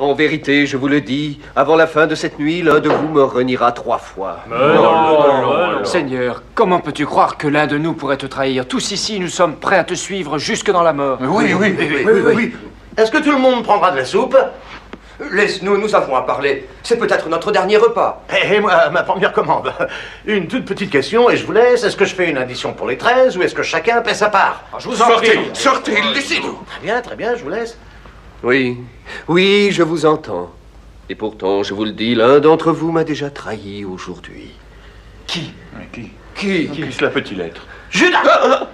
En vérité, je vous le dis, avant la fin de cette nuit, l'un de vous me reniera 3 fois. Non. Seigneur, comment peux-tu croire que l'un de nous pourrait te trahir? Tous ici, nous sommes prêts à te suivre jusque dans la mort. Oui. Est-ce que tout le monde prendra de la soupe? Laisse-nous, nous avons à parler. C'est peut-être notre dernier repas. Et moi, ma première commande. Une toute petite question et je vous laisse. Est-ce que je fais une addition pour les 13 ou est-ce que chacun paie sa part? Je vous en prie. Sortez, laissez-nous. Très bien, je vous laisse. Oui, je vous entends. Et pourtant, je vous le dis, l'un d'entre vous m'a déjà trahi aujourd'hui. Qui? Qui cela peut-il être? Judas!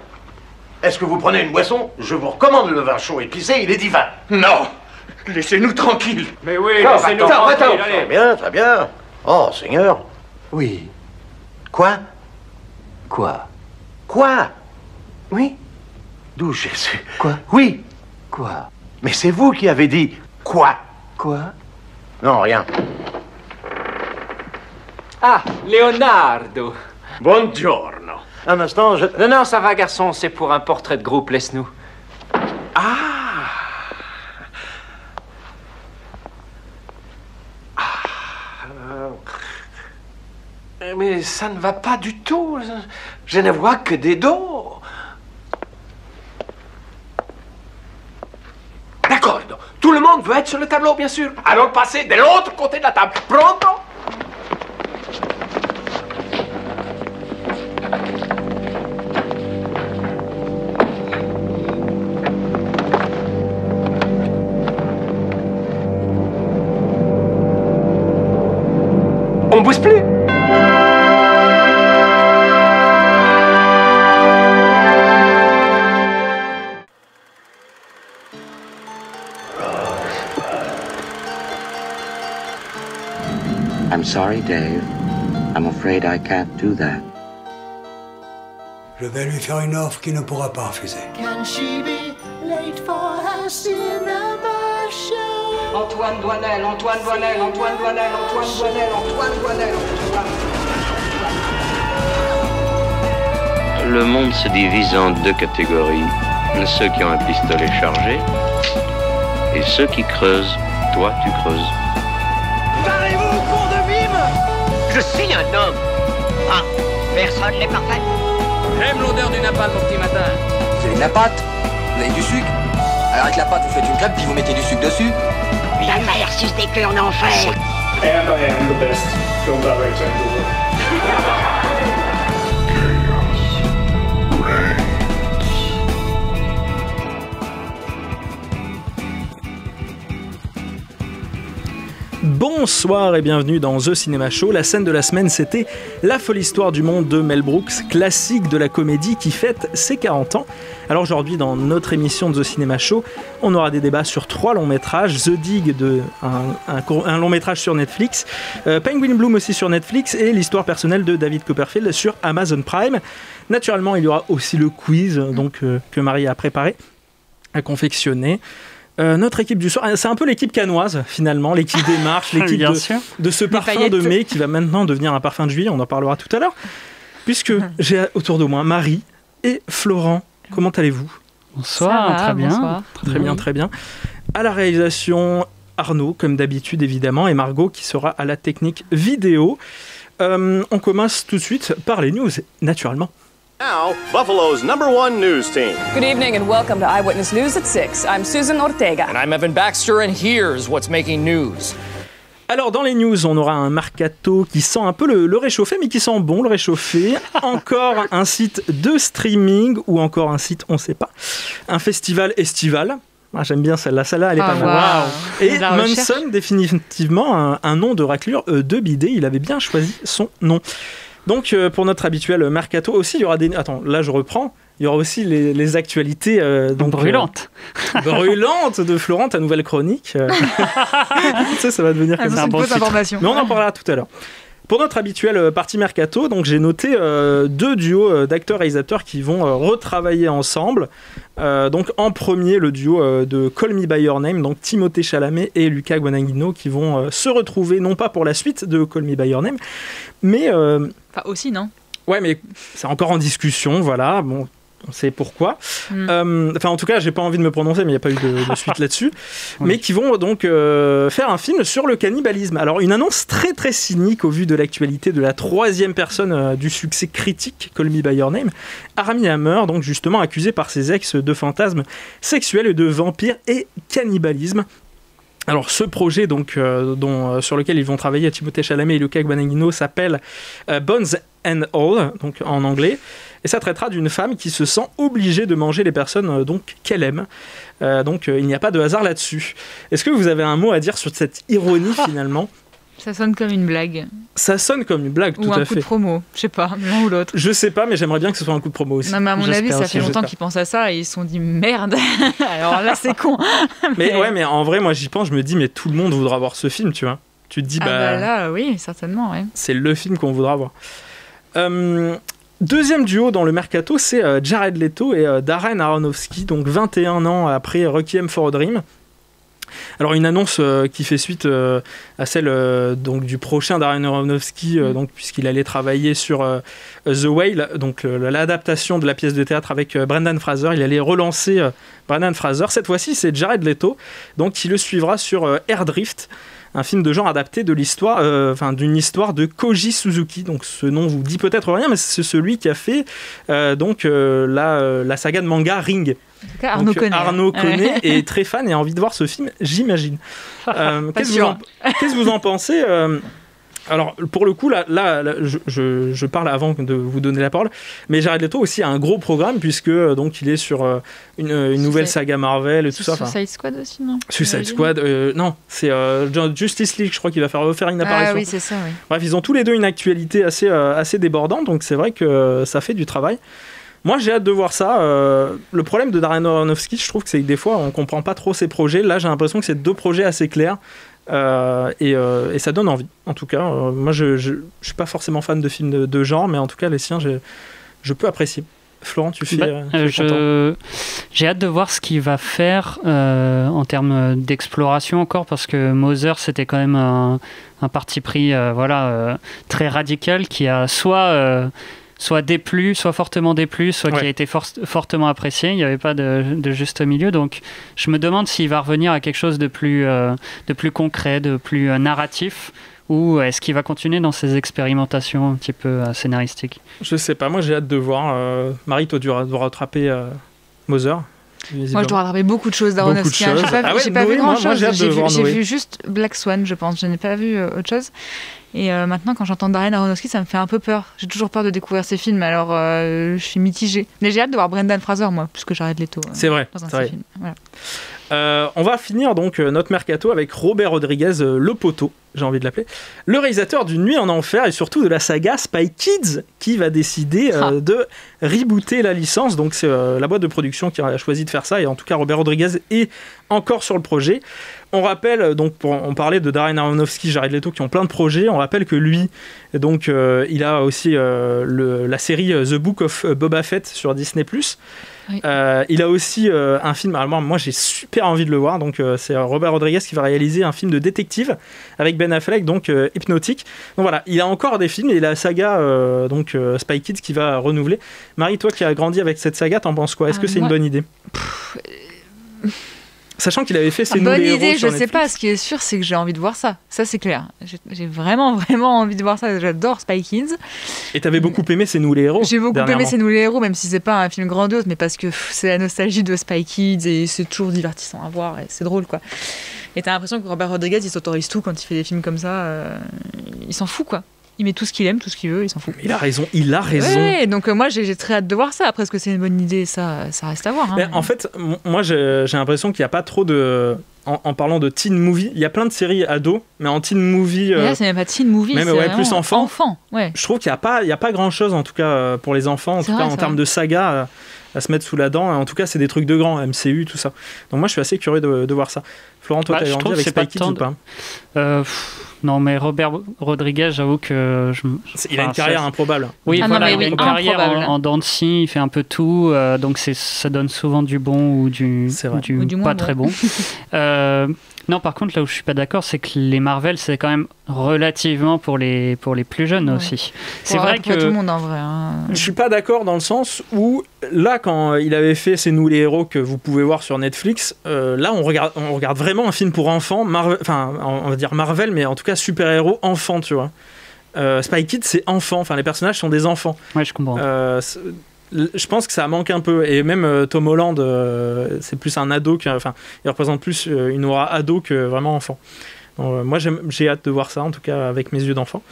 Est-ce que vous prenez une boisson? Je vous recommande le vin chaud épicé, il est divin. Non! Laissez-nous tranquilles. Mais oui, laissez-nous tranquilles, allez. Très bien. Oh, Seigneur. Oui. Quoi? Quoi? Oui? D'où j'ai su? Quoi? Oui. Quoi? Mais c'est vous qui avez dit quoi? Quoi? Non, rien. Ah, Leonardo. Buongiorno. Un instant, je... Non, ça va, garçon, c'est pour un portrait de groupe, laisse-nous. Mais ça ne va pas du tout. Je ne vois que des dos. D'accord. Tout le monde veut être sur le tableau, bien sûr. Allons passer de l'autre côté de la table. Pronto? On bouge plus. I'm sorry, Dave. I'm afraid I can't do that. Je vais lui faire une offre qu'il ne pourra pas refuser. Can she be late for her cinema show? Antoine Doinel. Le monde se divise en 2 catégories. Ceux qui ont un pistolet chargé et ceux qui creusent. Toi, tu creuses. Parlez-vous, con de mime? Je suis un homme. Ah, personne n'est parfait. J'aime l'odeur du napalm au petit matin. Vous avez de la pâte? Vous avez du sucre? Alors avec la pâte, vous faites une crêpe, puis vous mettez du sucre dessus. La mer suce des queues en enfer. And I am the best film director in the world. Bonsoir et bienvenue dans The Cinema Show. La scène de la semaine, c'était La folle histoire du monde de Mel Brooks, classique de la comédie qui fête ses 40 ans. Alors aujourd'hui, dans notre émission de The Cinema Show, on aura des débats sur 3 longs métrages. The Dig, un long métrage sur Netflix, Penguin Bloom aussi sur Netflix, et l'histoire personnelle de David Copperfield sur Amazon Prime. Naturellement, il y aura aussi le quiz que Marie a préparé, a confectionné. Notre équipe du soir, c'est un peu l'équipe canoise finalement, l'équipe des marches, l'équipe de ce parfum de mai qui va maintenant devenir un parfum de juillet, on en parlera tout à l'heure, puisque j'ai autour de moi Marie et Florent. Comment allez-vous? Bonsoir, très bien. Bonsoir. Très bien. À la réalisation, Arnaud, comme d'habitude évidemment, et Margot qui sera à la technique vidéo. On commence tout de suite par les news, naturellement. Now, Buffalo's #1 news team. Good evening and welcome to Eyewitness News at 6. I'm Susan Ortega. And I'm Evan Baxter, and here's what's making news. Alors, dans les news, on aura un mercato qui sent un peu le réchauffé, mais qui sent bon le réchauffé. Encore un site de streaming, ou encore un site, on ne sait pas. Un festival estival. Ah, j'aime bien celle-là, elle est pas mal. Wow. Et Manson, définitivement, un nom de raclure de bidet. Il avait bien choisi son nom. Donc, pour notre habituel mercato aussi, il y aura des... Attends, là, je reprends. Il y aura aussi les actualités... brûlantes. Brûlantes de Florent, ta nouvelle chronique. Tu sais, ça va devenir comme ça. C'est un bon titre. Mais on en parlera tout à l'heure. Pour notre habituelle partie mercato, donc j'ai noté 2 duos d'acteurs-réalisateurs qui vont retravailler ensemble. Donc en premier, le duo de Call Me By Your Name, donc Timothée Chalamet et Luca Guadagnino qui vont se retrouver, non pas pour la suite de Call Me By Your Name, mais... Enfin aussi, non? Ouais, mais c'est encore en discussion, voilà. Bon, on sait pourquoi. Enfin, en tout cas, j'ai pas envie de me prononcer, mais il n'y a pas eu de suite là-dessus. Mais qui vont donc faire un film sur le cannibalisme. Alors, une annonce très très cynique au vu de l'actualité de la troisième personne du succès critique, Call Me By Your Name, Armie Hammer, donc justement accusé par ses ex de fantasmes sexuels et de vampires et cannibalisme. Alors ce projet donc, sur lequel ils vont travailler, Timothée Chalamet et Luca Guadagnino, s'appelle Bones and All, donc en anglais, et ça traitera d'une femme qui se sent obligée de manger les personnes donc, qu'elle aime. Donc il n'y a pas de hasard là-dessus. Est-ce que vous avez un mot à dire sur cette ironie finalement ? Ça sonne comme une blague. Ça sonne comme une blague, tout à fait. Ou un coup de promo, je sais pas, l'un ou l'autre. Je sais pas, mais j'aimerais bien que ce soit un coup de promo aussi. Non, mais à mon avis, ça fait longtemps qu'ils pensent à ça et ils se sont dit merde. Alors là, c'est con. mais en vrai, moi j'y pense, je me dis, mais tout le monde voudra voir ce film, tu vois. Tu te dis, là, oui, certainement, ouais. C'est le film qu'on voudra voir. Deuxième duo dans le mercato, c'est Jared Leto et Darren Aronofsky, donc 21 ans après Requiem for a Dream. Alors une annonce qui fait suite à celle donc du prochain Darren Aronofsky, donc puisqu'il allait travailler sur The Whale, donc l'adaptation de la pièce de théâtre avec Brendan Fraser. Il allait relancer Brendan Fraser. Cette fois-ci, c'est Jared Leto, donc qui le suivra sur Air Drift, un film de genre adapté de l'histoire, d'une histoire de Koji Suzuki. Donc ce nom vous dit peut-être rien, mais c'est celui qui a fait la saga de manga Ring. Arnaud connaît et est très fan et a envie de voir ce film, j'imagine. Qu'est-ce que vous en pensez Alors, pour le coup, là je parle avant de vous donner la parole, mais Jared Leto aussi a un gros programme, puisque donc, il est sur une nouvelle saga Marvel et tout ça. Suicide Squad aussi, non ? Suicide Squad, non, c'est Justice League, je crois qu'il va faire une apparition. Ah oui, c'est ça, oui. Bref, ils ont tous les deux une actualité assez débordante, donc c'est vrai que ça fait du travail. Moi, j'ai hâte de voir ça. Le problème de Darren Aronofsky, je trouve que c'est que des fois, on comprend pas trop ses projets. Là, j'ai l'impression que c'est deux projets assez clairs. Et ça donne envie, en tout cas. Moi, je suis pas forcément fan de films de genre, mais en tout cas, les siens, je peux apprécier. Florent, tu fais j'ai hâte de voir ce qu'il va faire en termes d'exploration encore, parce que Moser, c'était quand même un parti pris très radical qui a soit déplu, soit fortement déplu, soit qui a été fortement apprécié. Il n'y avait pas de juste milieu. Donc, je me demande s'il va revenir à quelque chose de plus concret, de plus narratif, ou est-ce qu'il va continuer dans ses expérimentations un petit peu scénaristiques ? Je sais pas. Moi, j'ai hâte de voir. Marie, toi, tu dois rattraper Moser. Moi, je dois rattraper beaucoup de choses d'Aronofsky. J'ai pas vu grand-chose. J'ai vu juste Black Swan, je pense. Je n'ai pas vu autre chose. Et maintenant, quand j'entends Darren Aronofsky, ça me fait un peu peur. J'ai toujours peur de découvrir ces films, alors je suis mitigée. Mais j'ai hâte de voir Brendan Fraser, moi, plus que Jared Leto. C'est vrai. Dans un de ces films. Voilà. On va finir donc notre mercato avec Robert Rodriguez, le poteau, j'ai envie de l'appeler, le réalisateur d'une Nuit en Enfer et surtout de la saga Spy Kids, qui va décider de rebooter la licence. Donc c'est la boîte de production qui a choisi de faire ça, et en tout cas Robert Rodriguez est encore sur le projet. On rappelle, donc on parlait de Darren Aronofsky, Jared Leto qui ont plein de projets. On rappelle que lui, donc il a aussi la série The Book of Boba Fett sur Disney+. Oui. Il a aussi un film, alors moi j'ai super envie de le voir, donc c'est Robert Rodriguez qui va réaliser un film de détective avec Ben Affleck, donc Hypnotique. Donc voilà, il a encore des films et la saga Spy Kids qui va renouveler. Marie, toi qui as grandi avec cette saga, t'en penses quoi ? Est-ce que c'est une bonne idée ? Sachant qu'il avait fait C'est nous les héros. Bonne idée, je sais pas. Ce qui est sûr, c'est que j'ai envie de voir ça. Ça, c'est clair. J'ai vraiment envie de voir ça. J'adore Spy Kids. Et t'avais beaucoup aimé C'est nous les héros. J'ai beaucoup aimé C'est nous les héros, même si c'est pas un film grandiose, mais parce que c'est la nostalgie de Spy Kids et c'est toujours divertissant à voir et c'est drôle, quoi. Et t'as l'impression que Robert Rodriguez, il s'autorise tout quand il fait des films comme ça. Il s'en fout, quoi. Il met tout ce qu'il aime, tout ce qu'il veut, il s'en fout. Il a raison. Ouais, donc moi j'ai très hâte de voir ça. Après, est-ce que c'est une bonne idée, ça reste à voir. Mais en fait, moi j'ai l'impression qu'il n'y a pas trop de... En parlant de teen movie, il y a plein de séries ados, mais en teen movie... Mais là, c'est même pas teen movie, même, c'est plus enfant. Ouais. Je trouve qu'il n'y a pas grand-chose, en tout cas, pour les enfants, en termes de saga, à se mettre sous la dent. En tout cas, c'est des trucs de grands, MCU, tout ça. Donc moi, je suis assez curieux de voir ça. Florent, toi, t'as grandi avec Spy Kids ou pas ? Non, mais Robert Rodriguez, j'avoue que... il a une carrière improbable. Oui, voilà, il a une carrière en dents de scie, il fait un peu tout, donc ça donne souvent du bon ou du pas très bon. Non, par contre, là où je suis pas d'accord, c'est que les Marvel, c'est quand même relativement pour les plus jeunes aussi. C'est vrai que tout le monde en vrai. Je suis pas d'accord dans le sens où là, quand il avait fait C'est nous les héros que vous pouvez voir sur Netflix, là on regarde vraiment un film pour enfants, on va dire Marvel, mais en tout cas super-héros enfants, tu vois. Spy Kids, c'est enfant, les personnages sont des enfants. Ouais, je comprends. Je pense que ça manque un peu, et même Tom Holland, c'est plus un ado, il représente plus une aura ado que vraiment enfant. Donc, moi j'ai hâte de voir ça, en tout cas avec mes yeux d'enfant.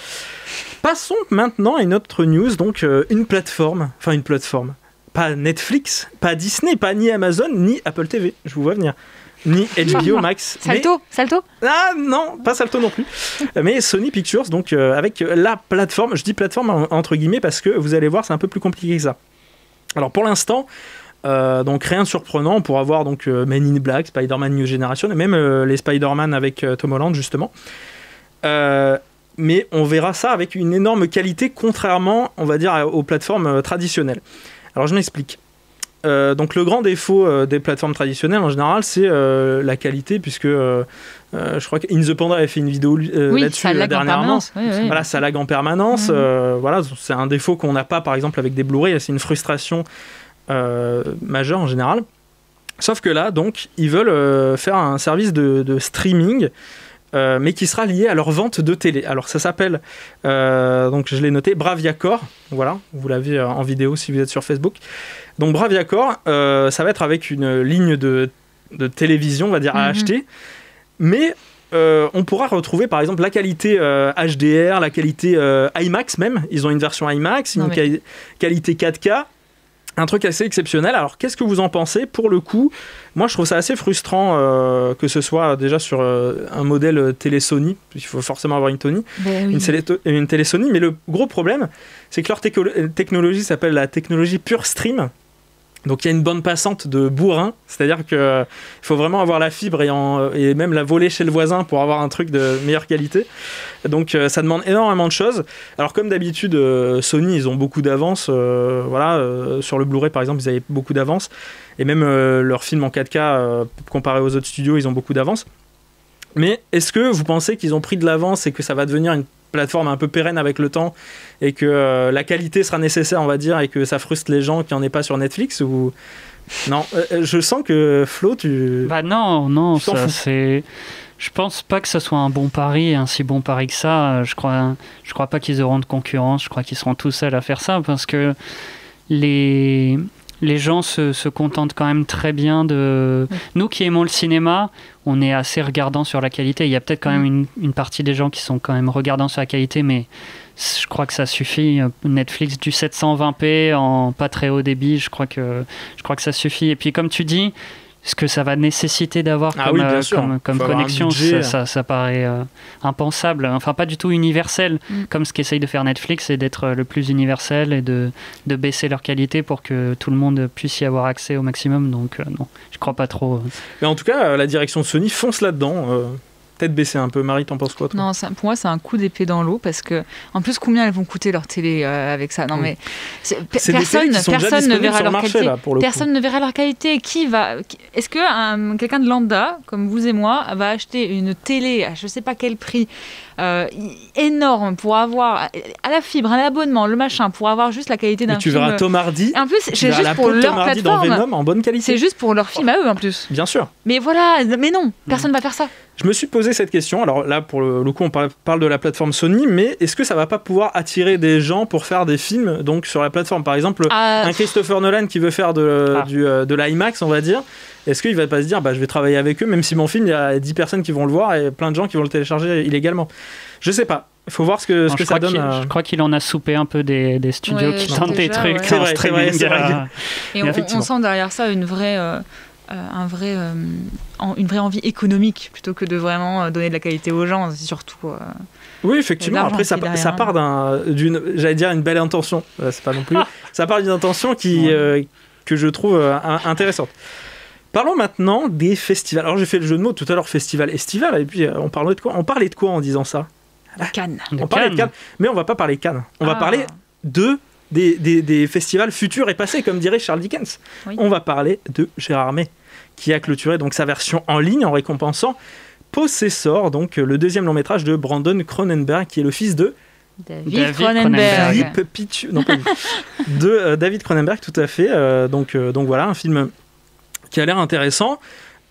Passons maintenant à une autre news, donc une plateforme, pas Netflix, pas Disney, pas ni Amazon, ni Apple TV, je vous vois venir, ni HBO Max. Salto. Ah non, pas Salto non plus. Mais Sony Pictures, donc avec la plateforme, je dis plateforme entre guillemets parce que vous allez voir, c'est un peu plus compliqué que ça. Alors pour l'instant, donc rien de surprenant, on pourra voir donc Men in Black, Spider-Man New Generation, et même les Spider-Man avec Tom Holland justement. Mais on verra ça avec une énorme qualité, contrairement, on va dire, aux plateformes traditionnelles. Alors je m'explique. Donc le grand défaut des plateformes traditionnelles en général, c'est la qualité, puisque je crois que In The Panda avait fait une vidéo là-dessus dernièrement. Voilà, ça lag en permanence. Voilà, c'est un défaut qu'on n'a pas par exemple avec des Blu-ray, c'est une frustration majeure en général. Sauf que là, donc, ils veulent faire un service de streaming, mais qui sera lié à leur vente de télé. Alors ça s'appelle, donc je l'ai noté, Bravia Core. Voilà, vous l'avez en vidéo si vous êtes sur Facebook. Donc Bravia Core, ça va être avec une ligne de télévision, on va dire, à acheter. Mais on pourra retrouver par exemple la qualité HDR, la qualité IMAX même. Ils ont une version IMAX, qualité 4K. Un truc assez exceptionnel. Alors, qu'est-ce que vous en pensez ? Pour le coup, moi, je trouve ça assez frustrant que ce soit déjà sur un modèle télé Sony. Il faut forcément avoir une une télé Sony. Mais le gros problème, c'est que leur technologie s'appelle la technologie Pure Stream. Donc, il y a une bande passante de bourrin. C'est-à-dire qu'il faut vraiment avoir la fibre et même la voler chez le voisin pour avoir un truc de meilleure qualité. Donc, ça demande énormément de choses. Alors, comme d'habitude, Sony, ils ont beaucoup d'avance. Sur le Blu-ray, par exemple, ils avaient beaucoup d'avance. Et même leurs films en 4K, comparé aux autres studios, ils ont beaucoup d'avance. Mais est-ce que vous pensez qu'ils ont pris de l'avance et que ça va devenir une plateforme un peu pérenne avec le temps et que la qualité sera nécessaire, on va dire, et que ça frustre les gens qui n'en aient pas sur Netflix ou... Non, je sens que Flo, tu... Bah non, ça c'est... Je pense pas que ce soit un bon pari, un si bon pari que ça. Je crois pas qu'ils auront de concurrence. Je crois qu'ils seront tout seuls à faire ça parce que les gens se contentent quand même très bien de... Nous qui aimons le cinéma, on est assez regardants sur la qualité. Il y a peut-être quand même une partie des gens qui sont quand même regardants sur la qualité, mais je crois que ça suffit. Netflix du 720p en pas très haut débit, je crois que ça suffit. Et puis comme tu dis, ce que ça va nécessiter d'avoir comme connexion, ça paraît impensable. Enfin, pas du tout universel, comme ce qu'essaye de faire Netflix, c'est d'être le plus universel et de baisser leur qualité pour que tout le monde puisse y avoir accès au maximum. Donc, non, je crois pas trop. Mais en tout cas, la direction de Sony fonce là-dedans. Peut-être baisser un peu. Marie, t'en penses quoi, toi ? Non, pour moi, c'est un coup d'épée dans l'eau parce que, en plus, combien elles vont coûter leur télé avec ça ? Non, mais personne ne verra leur qualité. Personne ne verra leur qualité. Qui va ? Est-ce que quelqu'un de lambda, comme vous et moi, va acheter une télé à je sais pas quel prix énorme pour avoir à la fibre, à l'abonnement, le machin, pour avoir juste la qualité d'un film. Tu verras Tom Hardy. En plus, c'est juste pour leur plateforme. Dans Venom en bonne qualité. C'est juste pour leur film à eux en plus. Bien sûr. Mais voilà, mais non, personne va faire ça. Je me suis posé cette question. Alors là, pour le coup, on parle de la plateforme Sony, mais est-ce que ça va pas pouvoir attirer des gens pour faire des films donc sur la plateforme ? Par exemple, un Christopher Nolan qui veut faire de l'IMAX, on va dire. Est-ce qu'il va pas se dire, je vais travailler avec eux, même si mon film, il y a 10 personnes qui vont le voir et plein de gens qui vont le télécharger illégalement. Je sais pas. Il faut voir ce que ça donne. Je crois qu'il en a soupé un peu des studios qui tentent des trucs. C'est vrai. Et on sent derrière ça une vraie envie économique plutôt que de vraiment donner de la qualité aux gens, c'est surtout. Oui, effectivement. Après, ça part j'allais dire une belle intention. C'est pas non plus. Ça part d'une intention que je trouve intéressante. Parlons maintenant des festivals. Alors j'ai fait le jeu de mots tout à l'heure, festival estival, et puis on parlait de quoi en disant ça ? Cannes. On parlait de Cannes, mais on va pas parler Cannes. On va parler des festivals futurs et passés, comme dirait Charles Dickens. Oui. On va parler de Gérard May, qui a clôturé donc sa version en ligne en récompensant Possessor, donc le deuxième long métrage de Brandon Cronenberg, qui est le fils de David Cronenberg. De David Cronenberg, tout à fait. Donc voilà, un film qui a l'air intéressant.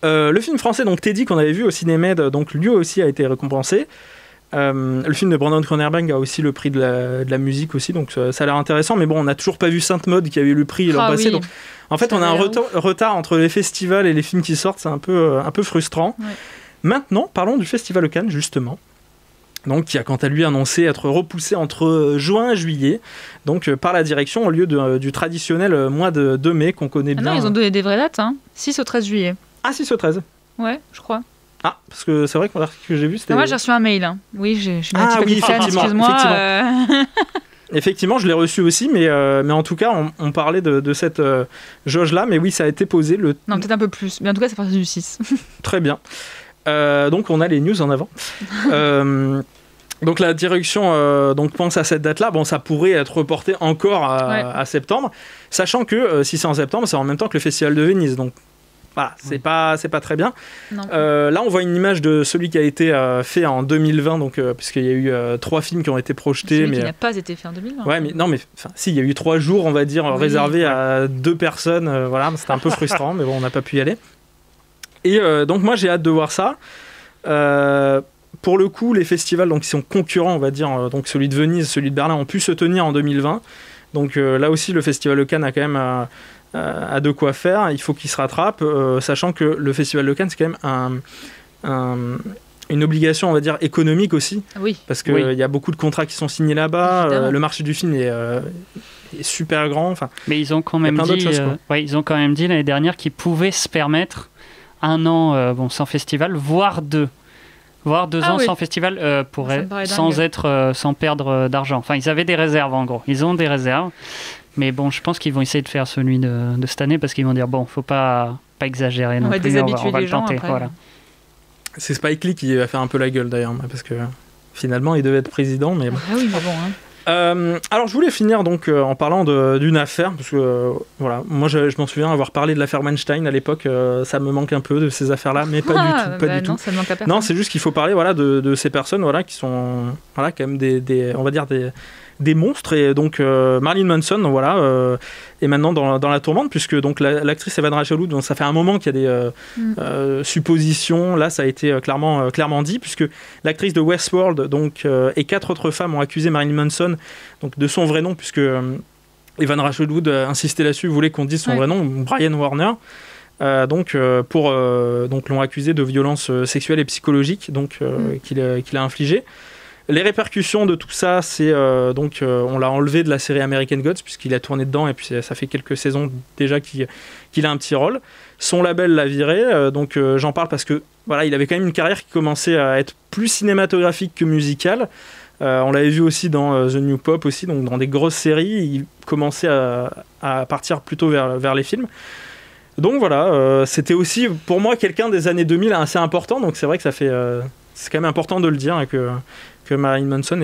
Le film français, donc Teddy, qu'on avait vu au Cinémed, donc lui aussi a été récompensé. Le film de Brandon Cronenberg a aussi le prix de la musique aussi, donc ça a l'air intéressant. Mais bon, on n'a toujours pas vu Sainte-Maude qui a eu le prix l'an passé. Donc, en fait, on a un retard entre les festivals et les films qui sortent, c'est un peu frustrant. Ouais. Maintenant, parlons du Festival de Cannes, justement. Donc, qui a quant à lui annoncé être repoussé entre juin et juillet, donc par la direction au lieu du traditionnel mois de mai qu'on connaît bien. Non, ils ont donné des vraies dates, 6 au 13 juillet. Ah, 6 au 13 ? Ouais, je crois. Ah, parce que c'est vrai que j'ai vu, c'était... Moi, j'ai reçu un mail. Oui, j'ai effectivement. Effectivement, je l'ai reçu aussi, mais en tout cas, on parlait de cette jauge-là, mais oui, ça a été posé le... Non, peut-être un peu plus, mais en tout cas, c'est parti du 6. Très bien. Donc, on a les news en avant. Donc, la direction pense à cette date-là. Bon, ça pourrait être reporté encore à septembre, sachant que si c'est en septembre, c'est en même temps que le Festival de Venise, donc voilà, c'est pas très bien. Là, on voit une image de celui qui a été fait en 2020, donc puisqu'il y a eu 3 films qui ont été projetés. Celui qui n'a pas été fait en 2020. Ouais, mais si, il y a eu 3 jours, on va dire, réservés à 2 personnes. Voilà, c'était un peu frustrant, mais bon, on n'a pas pu y aller. Et donc, moi, j'ai hâte de voir ça. Pour le coup, les festivals donc, qui sont concurrents, on va dire, donc celui de Venise, celui de Berlin, ont pu se tenir en 2020. Donc là aussi, le Festival de Cannes a quand même a de quoi faire. Il faut qu'il se rattrape, sachant que le Festival de Cannes, c'est quand même une obligation, on va dire, économique aussi. Oui. Parce qu'il y a beaucoup de contrats qui sont signés là-bas. Le marché du film est super grand. Mais ils ont quand même dit l'année dernière qu'ils pouvaient se permettre un an sans festival, voire 2. Voire 2 ans sans festival sans perdre d'argent. Enfin, ils avaient des réserves en gros. Ils ont des réserves. Mais bon, je pense qu'ils vont essayer de faire celui de cette année parce qu'ils vont dire faut pas exagérer non plus. On va le tenter. Voilà. C'est Spike Lee qui va faire un peu la gueule d'ailleurs, parce que finalement il devait être président. Mais bon. Ah oui, mais bon. Alors je voulais finir donc en parlant d'une affaire parce que moi je m'en souviens avoir parlé de l'affaire Weinstein à l'époque. Ça me manque un peu de ces affaires-là, mais pas du tout. Non, ça ne manque à personne. Non, c'est juste qu'il faut parler de ces personnes qui sont quand même on va dire des monstres. Et donc Marilyn Manson est maintenant dans la tourmente, puisque donc l'actrice Evan Rachel Wood, ça fait un moment qu'il y a des suppositions. Là, ça a été clairement dit, puisque l'actrice de Westworld et 4 autres femmes ont accusé Marilyn Manson donc de son vrai nom, puisque Evan Rachel Wood insistait là-dessus, voulait qu'on dise son vrai nom, Brian Warner. Donc l'ont accusé de violences sexuelles et psychologiques qu'il a infligées. Les répercussions de tout ça, c'est on l'a enlevé de la série American Gods puisqu'il a tourné dedans et puis ça fait quelques saisons déjà qu'il a un petit rôle. Son label l'a viré, j'en parle parce que il avait quand même une carrière qui commençait à être plus cinématographique que musicale. On l'avait vu aussi dans The New Pop aussi, donc dans des grosses séries, il commençait à partir plutôt vers les films. Donc c'était aussi pour moi quelqu'un des années 2000 assez important, donc c'est vrai que c'est quand même important de le dire que Marilyn Manson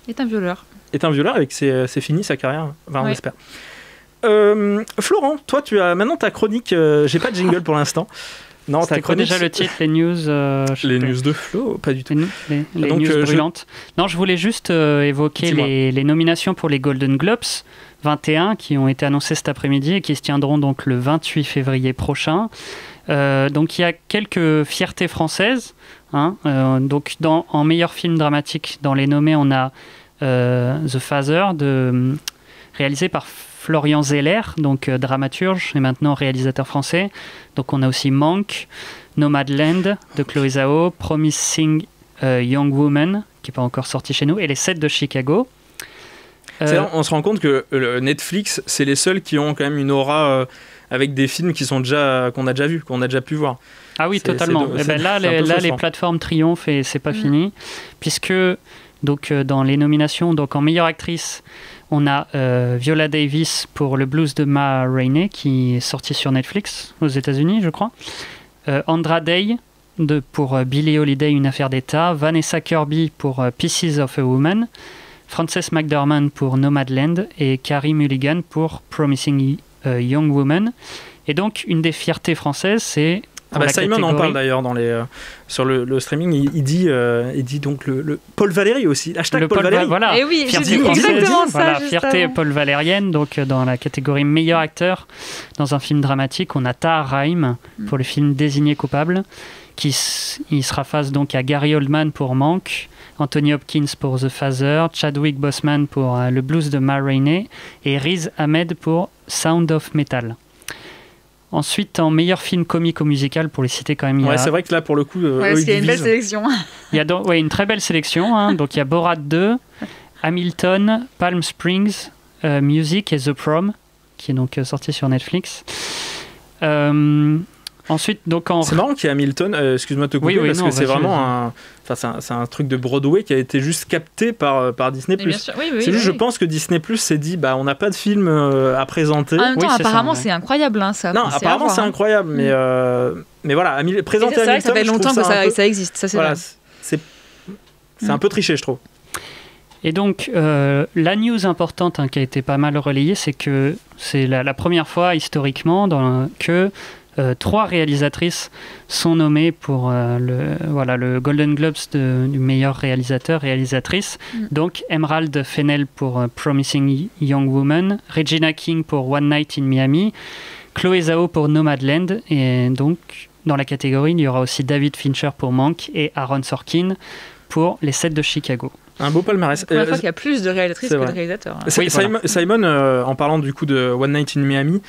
est un violeur. Est un violeur et que c'est fini sa carrière, on espère. Florent, toi tu as maintenant ta chronique, j'ai pas de jingle pour l'instant. Non, ta chronique. Déjà le titre, les news. Les news de Flo, pas du tout. Les news brûlantes. Non, je voulais juste évoquer les nominations pour les Golden Globes 21 qui ont été annoncées cet après-midi et qui se tiendront donc le 28 février prochain. Donc il y a quelques fiertés françaises. Donc en meilleur film dramatique, dans les nommés, on a The Father, réalisé par Florian Zeller, donc dramaturge et maintenant réalisateur français. Donc on a aussi Mank, Nomadland de Chloé Zhao, Promising Young Woman, qui n'est pas encore sorti chez nous, et Les 7 de Chicago. Là, on se rend compte que Netflix, c'est les seuls qui ont quand même une aura avec des films qu'on a déjà vus, qu'on a déjà pu voir. Ah oui, totalement. Là, les plateformes triomphent et c'est pas fini, puisque donc dans les nominations, donc en meilleure actrice, on a Viola Davis pour Le Blues de Ma Rainey qui est sorti sur Netflix aux États-Unis, je crois. Andra Day pour Billie Holiday, Une affaire d'État, Vanessa Kirby pour Pieces of a Woman, Frances McDormand pour Nomadland et Carey Mulligan pour Promising Young Woman. Et donc, une des fiertés françaises, c'est... Simon en parle d'ailleurs sur le streaming. Il dit donc le Paul Valéry aussi. Hashtag Paul Valéry. Voilà. Et oui, fierté j'ai dit exactement ça. Voilà, fierté Paul Valérienne. Donc dans la catégorie meilleur acteur dans un film dramatique, on a Tahar Rahim pour le film Désigné coupable, il sera face donc à Gary Oldman pour Manque, Anthony Hopkins pour The Father, Chadwick Boseman pour Le Blues de Ma Rainey et Riz Ahmed pour Sound of Metal. Ensuite, en meilleur film comique ou musical, pour les citer quand même, c'est vrai que là, pour le coup, parce qu'il y a une belle sélection. Il y a une très belle sélection. Hein. Donc, il y a Borat 2, Hamilton, Palm Springs, Music et The Prom, qui est donc sorti sur Netflix. Ensuite, donc c'est marrant qu'il y ait Hamilton, excuse-moi de te couper, parce que c'est vraiment c'est un truc de Broadway qui a été juste capté par Disney+. C'est juste, je pense que Disney+ s'est dit, on n'a pas de film à présenter. En même temps, apparemment, c'est incroyable. Hein, ça, non, apparemment, c'est incroyable, mais voilà, présenter Hamilton, ça fait longtemps que ça existe, ça c'est voilà, c'est un peu triché, je trouve. Et donc, la news importante qui a été pas mal relayée, c'est que c'est la première fois historiquement que 3 réalisatrices sont nommées pour le Golden Globes du meilleur réalisateur-réalisatrice. Donc, Emerald Fennell pour Promising Young Woman, Regina King pour One Night in Miami, Chloé Zhao pour Nomadland, et donc, dans la catégorie, il y aura aussi David Fincher pour Manque et Aaron Sorkin pour Les 7 de Chicago. Un beau palmarès. C'est la première fois qu'il y a plus de réalisatrices que de réalisateurs. Oui, Simon, en parlant du coup de One Night in Miami,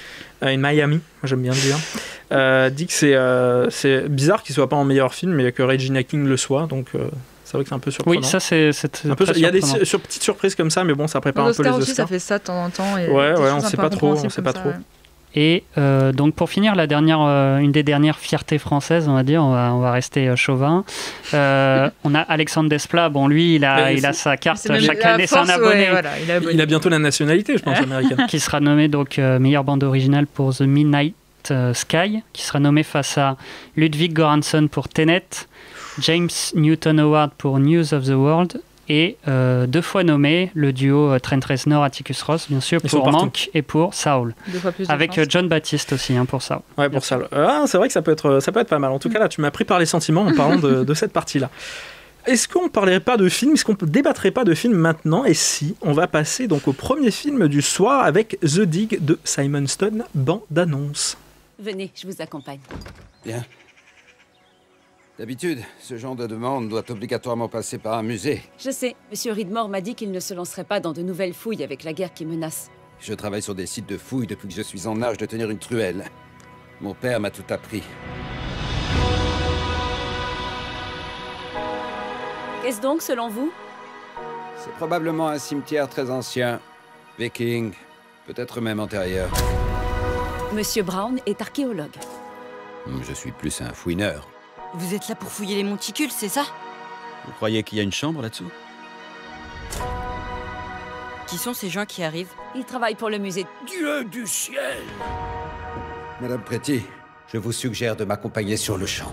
moi j'aime bien le dire, dit que c'est bizarre qu'il soit pas en meilleur film, mais que Regina King le soit, donc c'est vrai que c'est un peu surprenant. Oui, ça c'est un peu. Il y a des petites surprises comme ça, mais bon, ça prépare un peu les Oscars. Aussi, ça fait ça de temps en temps. Et on sait pas trop, Ouais. Et donc pour finir, une des dernières fiertés françaises, on va dire, on va rester chauvin. On a Alexandre Desplat. Bon, lui, il a sa carte chaque année, c'est un abonné. Il a bientôt la nationalité, je pense, américaine. Qui sera nommé donc meilleure bande originale pour The Midnight Sky, qui sera nommé face à Ludwig Göransson pour Tenet, James Newton Howard pour News of the World. Et 2 fois nommé le duo Trent Reznor-Atticus Ross, bien sûr, pour Manque et pour Saul. 2 fois plus avec John Baptiste aussi, pour Saul. Ouais, pour Saul. C'est vrai que ça peut être pas mal. En tout cas, là, tu m'as pris par les sentiments en parlant de cette partie-là. Est-ce qu'on ne parlerait pas de film? Est-ce qu'on ne débattrait pas de film maintenant? Et si on va passer donc au premier film du soir avec The Dig de Simon Stone, bande-annonce. Venez, je vous accompagne. Bien. D'habitude, ce genre de demande doit obligatoirement passer par un musée. Je sais. Monsieur Ridmore m'a dit qu'il ne se lancerait pas dans de nouvelles fouilles avec la guerre qui menace. Je travaille sur des sites de fouilles depuis que je suis en âge de tenir une truelle. Mon père m'a tout appris. Qu'est-ce donc, selon vous? C'est probablement un cimetière très ancien. Viking, peut-être même antérieur. Monsieur Brown est archéologue. Je suis plus un fouineur. Vous êtes là pour fouiller les monticules, c'est ça? Vous croyez qu'il y a une chambre là-dessous? Qui sont ces gens qui arrivent? Ils travaillent pour le musée. Dieu du ciel! Madame Pretty, je vous suggère de m'accompagner sur le champ.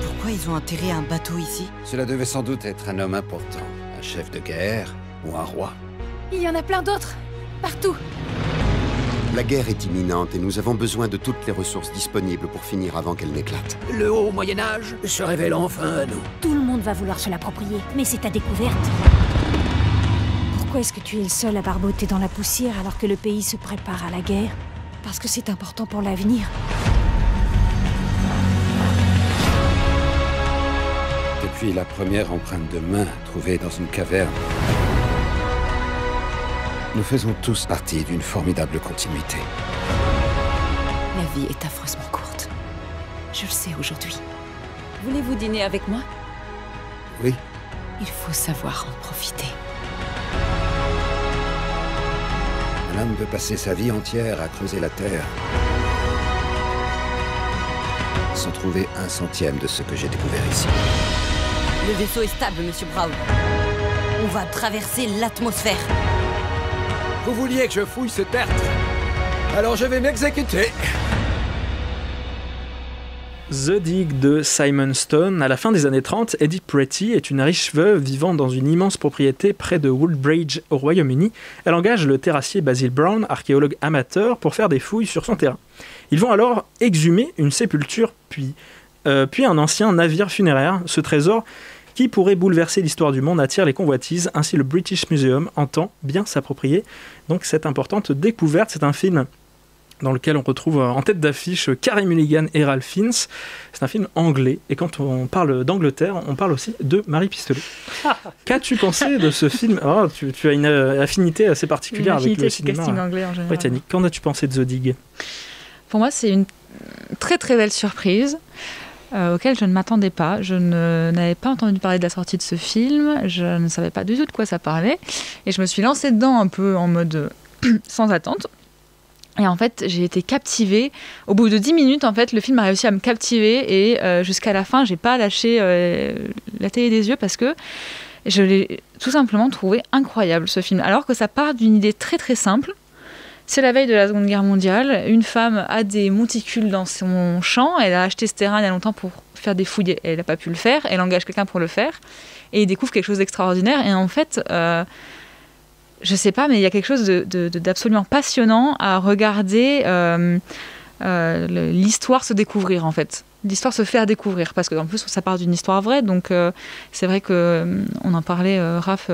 Pourquoi ils ont enterré un bateau ici? Cela devait sans doute être un homme important. Un chef de guerre ou un roi. Il y en a plein d'autres. Partout. La guerre est imminente et nous avons besoin de toutes les ressources disponibles pour finir avant qu'elle n'éclate. Le haut Moyen-Âge se révèle enfin à nous. Tout le monde va vouloir se l'approprier, mais c'est ta découverte. Pourquoi est-ce que tu es le seul à barboter dans la poussière alors que le pays se prépare à la guerre? Parce que c'est important pour l'avenir. Depuis la première empreinte de main trouvée dans une caverne, nous faisons tous partie d'une formidable continuité. La vie est affreusement courte. Je le sais aujourd'hui. Voulez-vous dîner avec moi? Oui. Il faut savoir en profiter. Un homme peut passer sa vie entière à creuser la terre sans trouver un centième de ce que j'ai découvert ici. Le vaisseau est stable, Monsieur Brown. On va traverser l'atmosphère. Vous vouliez que je fouille ce tertre? Alors je vais m'exécuter. The Dig de Simon Stone. À la fin des années 30, Edith Pretty est une riche veuve vivant dans une immense propriété près de Woodbridge au Royaume-Uni. Elle engage le terrassier Basil Brown, archéologue amateur, pour faire des fouilles sur son terrain. Ils vont alors exhumer une sépulture puis un ancien navire funéraire. Ce trésor qui pourrait bouleverser l'histoire du monde attire les convoitises. Ainsi, le British Museum entend bien s'approprier donc cette importante découverte. C'est un film dans lequel on retrouve en tête d'affiche Carey Mulligan et Ralph Fiennes. C'est un film anglais, et quand on parle d'Angleterre, on parle aussi de Marie Pistolet. Qu'as-tu pensé de ce film ? Tu as une affinité assez particulière avec le cinéma anglais en général, britannique. Qu'en as-tu pensé de The Dig ? Pour moi, c'est une très très belle surprise auquel je ne m'attendais pas. Je n'avais pas entendu parler de la sortie de ce film, je ne savais pas du tout de quoi ça parlait, et je me suis lancée dedans un peu en mode sans attente. Et en fait, j'ai été captivée. Au bout de 10 minutes, en fait, le film a réussi à me captiver, et jusqu'à la fin, j'ai pas lâché la télé des yeux, parce que je l'ai tout simplement trouvé incroyable, ce film. Alors que ça part d'une idée très très simple. C'est la veille de la Seconde Guerre mondiale. Une femme a des monticules dans son champ. Elle a acheté ce terrain il y a longtemps pour faire des fouilles. Elle n'a pas pu le faire. Elle engage quelqu'un pour le faire. Et il découvre quelque chose d'extraordinaire. Et en fait, je sais pas, mais il y a quelque chose d'absolument passionnant à regarder l'histoire se découvrir, en fait. L'histoire se faire découvrir. Parce qu'en plus, ça part d'une histoire vraie. Donc, c'est vrai qu'on en parlait, Raph.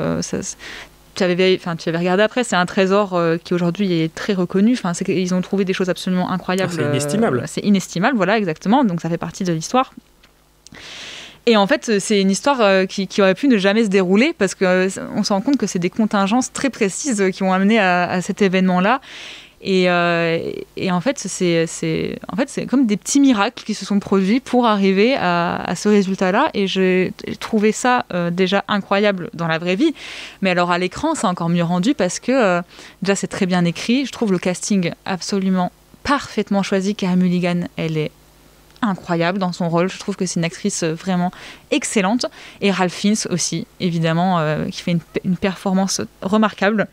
Tu avais regardé après, c'est un trésor qui aujourd'hui est très reconnu. Enfin, ils ont trouvé des choses absolument incroyables. C'est inestimable. C'est inestimable, voilà, exactement. Donc ça fait partie de l'histoire. Et en fait, c'est une histoire qui aurait pu ne jamais se dérouler, parce qu'on se rend compte que c'est des contingences très précises qui ont amené à cet événement-là. Et en fait, c'est comme des petits miracles qui se sont produits pour arriver à ce résultat-là. Et j'ai trouvé ça déjà incroyable dans la vraie vie. Mais alors à l'écran, c'est encore mieux rendu, parce que déjà c'est très bien écrit. Je trouve le casting absolument parfaitement choisi. Carey Mulligan, elle est incroyable dans son rôle. Je trouve que c'est une actrice vraiment excellente. Et Ralph Fiennes aussi, évidemment, qui fait une performance remarquable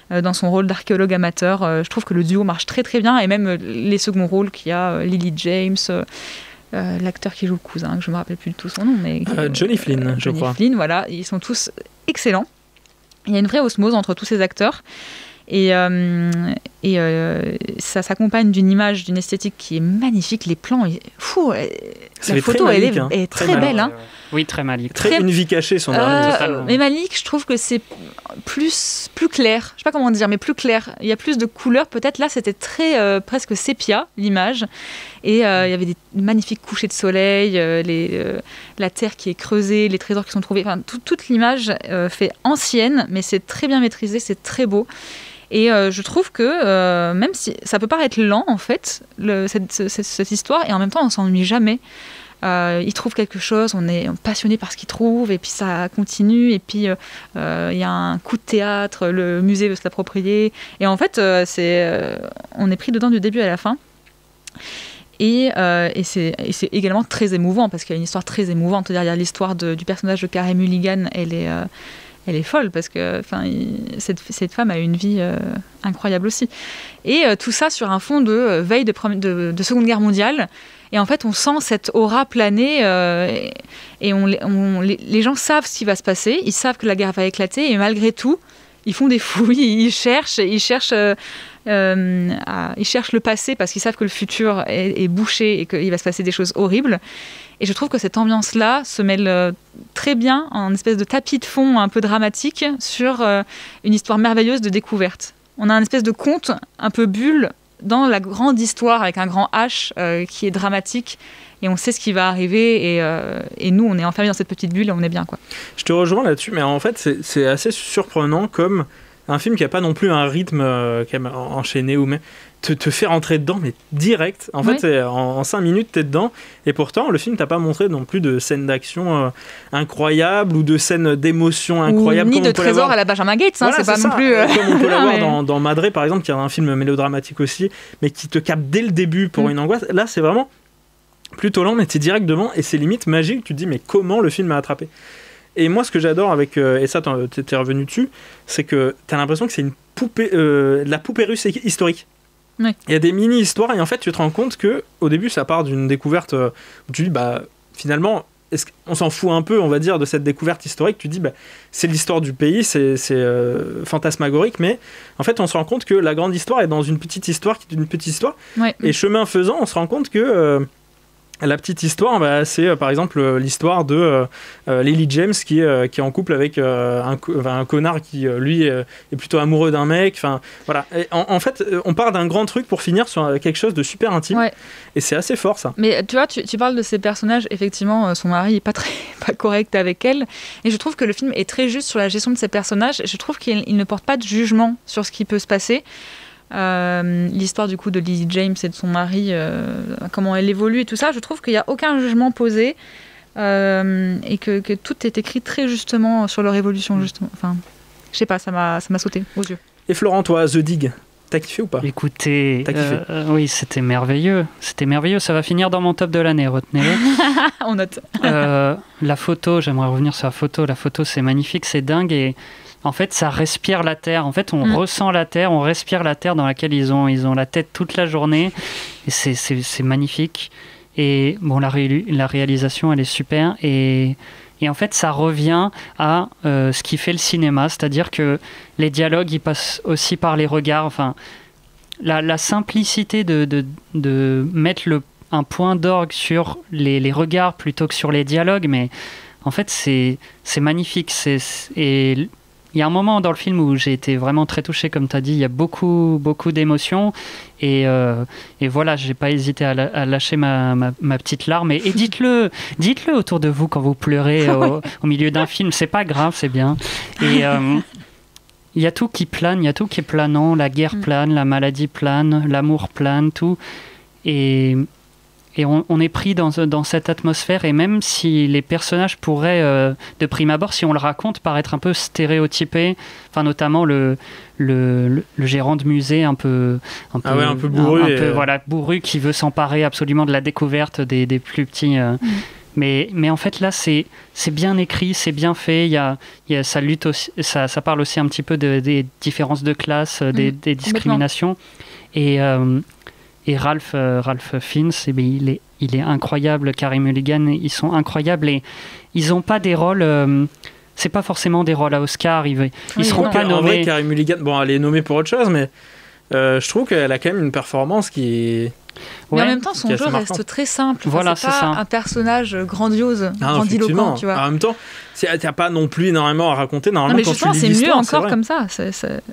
dans son rôle d'archéologue amateur. Je trouve que le duo marche très très bien, et même les seconds rôles qu'il y a, Lily James, l'acteur qui joue le cousin, que je ne me rappelle plus de tout son nom, mais Johnny Flynn, je crois. Johnny Flynn, voilà, ils sont tous excellents. Il y a une vraie osmose entre tous ces acteurs. Et ça s'accompagne d'une image, d'une esthétique qui est magnifique. Les plans, la photo, elle est très belle. Hein. Oui, très Malik. Très Une vie cachée, son dernier. Mais Malik, je trouve que c'est plus clair. Je sais pas comment dire, mais plus clair. Il y a plus de couleurs. Peut-être là, c'était très presque sépia, l'image. Et il y avait des magnifiques couchers de soleil, la terre qui est creusée, les trésors qui sont trouvés. Enfin, toute l'image fait ancienne, mais c'est très bien maîtrisé, c'est très beau. Et je trouve que même si ça peut paraître lent, en fait, cette histoire, et en même temps on s'ennuie jamais. Il trouve quelque chose, on est passionné par ce qu'il trouve, et puis ça continue, et puis il y a un coup de théâtre, le musée veut se l'approprier, et en fait on est pris dedans du début à la fin. Et c'est également très émouvant, parce qu'il y a une histoire très émouvante derrière l'histoire du personnage de Carey Mulligan. Elle est folle, parce que cette femme a une vie incroyable aussi. Et tout ça sur un fond de veille de Seconde Guerre mondiale. Et en fait, on sent cette aura planer, et les gens savent ce qui va se passer, ils savent que la guerre va éclater, et malgré tout, ils font des fouilles, ils cherchent le passé, parce qu'ils savent que le futur est bouché et qu'il va se passer des choses horribles. Et je trouve que cette ambiance-là se mêle très bien en espèce de tapis de fond un peu dramatique sur une histoire merveilleuse de découverte. On a un espèce de conte un peu bulle dans la grande histoire avec un grand H qui est dramatique, et on sait ce qui va arriver, et nous on est enfermés dans cette petite bulle et on est bien, quoi. Je te rejoins là-dessus, mais en fait c'est assez surprenant comme un film qui n'a pas non plus un rythme enchaîné, ou même te fait rentrer dedans, mais direct. En fait, en 5 minutes, t'es dedans. Et pourtant, le film t'a pas montré non plus de scènes d'action incroyables, ou de scènes d'émotion incroyables. Ni de trésors à la Benjamin Gates, hein, voilà, c'est pas non plus... Comme on peut l'avoir dans Madré, par exemple, qui est un film mélodramatique aussi, mais qui te capte dès le début pour une angoisse. Là, c'est vraiment plutôt lent, mais t'es direct devant, et c'est limite magique. Tu te dis, mais comment le film m'a attrapé ? Et moi, ce que j'adore avec... et ça, t'es revenu dessus, c'est que t'as l'impression que c'est une poupée, la poupée russe historique. Oui. Il y a des mini-histoires et en fait tu te rends compte qu'au début ça part d'une découverte où tu dis finalement on s'en fout un peu on va dire de cette découverte historique, tu dis c'est l'histoire du pays, c'est fantasmagorique, mais en fait on se rend compte que la grande histoire est dans une petite histoire qui est une petite histoire et chemin faisant on se rend compte que la petite histoire, c'est par exemple l'histoire de Lily James qui est en couple avec un connard qui lui est plutôt amoureux d'un mec. Enfin voilà. Et en fait, on part d'un grand truc pour finir sur quelque chose de super intime. Ouais. Et c'est assez fort ça. Mais tu vois, tu parles de ces personnages. Effectivement, son mari est pas correct avec elle. Et je trouve que le film est très juste sur la gestion de ces personnages. Je trouve qu'il ne porte pas de jugement sur ce qui peut se passer. L'histoire du coup de Lily James et de son mari, comment elle évolue et tout ça, je trouve qu'il n'y a aucun jugement posé et que tout est écrit très justement sur leur évolution justement. Enfin, je sais pas, ça m'a sauté aux yeux. Et Florent, toi, The Dig, t'as kiffé ou pas? Écoutez, oui, c'était merveilleux, ça va finir dans mon top de l'année, retenez-le. On note. La photo, j'aimerais revenir sur la photo c'est magnifique, c'est dingue et en fait, ça respire la terre. En fait, on ressent la terre, on respire la terre dans laquelle ils ont la tête toute la journée. Et c'est magnifique. Et bon, la réalisation, elle est super. Et en fait, ça revient à ce qui fait le cinéma. C'est-à-dire que les dialogues, ils passent aussi par les regards. Enfin, la simplicité de mettre un point d'orgue sur les regards plutôt que sur les dialogues. Mais en fait, c'est magnifique. Et il y a un moment dans le film où j'ai été vraiment très touché, comme tu as dit, il y a beaucoup, beaucoup d'émotions. Et voilà, j'ai pas hésité à lâcher ma petite larme. Et dites-le autour de vous quand vous pleurez au milieu d'un film. C'est pas grave, c'est bien. Et il y a tout qui plane, il y a tout qui est planant. La guerre plane, la maladie plane, l'amour plane, tout. Et on est pris dans cette atmosphère, et même si les personnages pourraient, de prime abord, si on le raconte, paraître un peu stéréotypés, enfin notamment le gérant de musée un peu bourru, bourru, qui veut s'emparer absolument de la découverte des plus petits. Mais en fait là c'est bien écrit, c'est bien fait. Ça lutte aussi, ça parle aussi un petit peu des différences de classe, des discriminations. Et Ralph Fiennes, il est incroyable. Carey Mulligan, ils sont incroyables et ils n'ont pas des rôles. C'est pas forcément des rôles à Oscar. Ils seront pas nommés. En vrai, Carey Mulligan, elle est nommée pour autre chose, mais je trouve qu'elle a quand même une performance qui est. Mais en même temps, son jeu reste très simple. Voilà, c'est pas un personnage grandiose, grandiloquent, tu vois. En même temps, il n'y a pas non plus énormément à raconter. Normalement, mais justement, c'est mieux encore comme ça.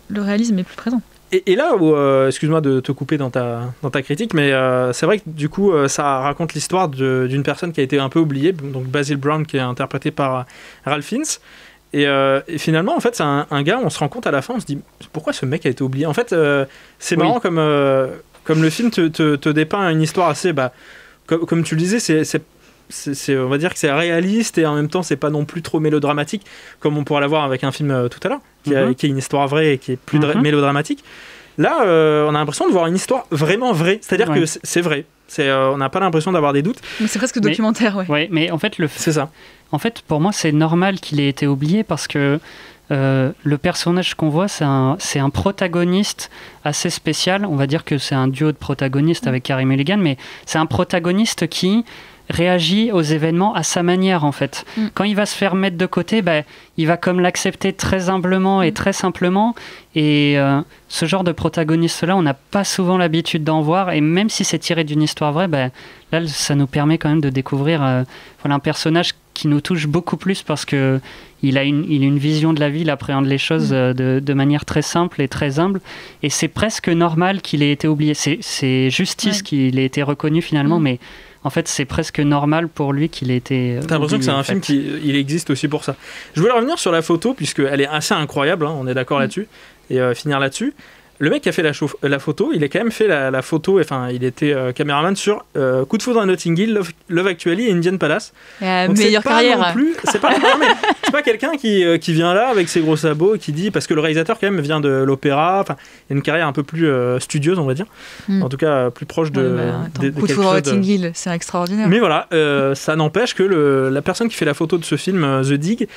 Le réalisme est plus présent. Et là où, excuse-moi de te couper dans ta critique, mais c'est vrai que du coup, ça raconte l'histoire d'une personne qui a été un peu oubliée, donc Basil Brown, qui est interprété par Ralph Fiennes. Et finalement, en fait, c'est un gars, on se rend compte à la fin, on se dit, pourquoi ce mec a été oublié? En fait, c'est marrant comme le film te dépeint une histoire assez, comme tu le disais, on va dire que c'est réaliste et en même temps c'est pas non plus trop mélodramatique comme on pourrait l'avoir avec un film tout à l'heure qui est une histoire vraie et qui est plus mélodramatique. Là on a l'impression de voir une histoire vraiment vraie, c'est-à-dire que c'est vrai, on n'a pas l'impression d'avoir des doutes, mais c'est presque documentaire. Mais en fait c'est ça. En fait pour moi c'est normal qu'il ait été oublié parce que le personnage qu'on voit, c'est un protagoniste assez spécial. On va dire que c'est un duo de protagonistes avec Carey Mulligan, mais c'est un protagoniste qui réagit aux événements à sa manière en fait. Quand il va se faire mettre de côté, il va comme l'accepter très humblement et très simplement, et ce genre de protagoniste là on n'a pas souvent l'habitude d'en voir, et même si c'est tiré d'une histoire vraie, là ça nous permet quand même de découvrir un personnage qui nous touche beaucoup plus parce que il a une vision de la vie, il appréhende les choses de manière très simple et très humble, et c'est presque normal qu'il ait été oublié. C'est justice qu'il ait été reconnu finalement, mais en fait, c'est presque normal pour lui qu'il ait été. T'as l'impression que c'est un film qui existe aussi pour ça. Je voulais revenir sur la photo, puisqu'elle est assez incroyable, on est d'accord là-dessus, et finir là-dessus. Le mec qui a fait la photo, il a quand même fait la photo, enfin, il était caméraman sur Coup de foudre à Notting Hill, Love Actually et Indian Palace. Donc meilleure carrière. C'est pas quelqu'un qui vient là avec ses gros sabots et qui dit, parce que le réalisateur quand même vient de l'opéra, enfin, il a une carrière un peu plus studieuse, on va dire. En tout cas, plus proche de Coup de foudre à Notting Hill, c'est extraordinaire. Mais voilà, ça n'empêche que la personne qui fait la photo de ce film, The Dig,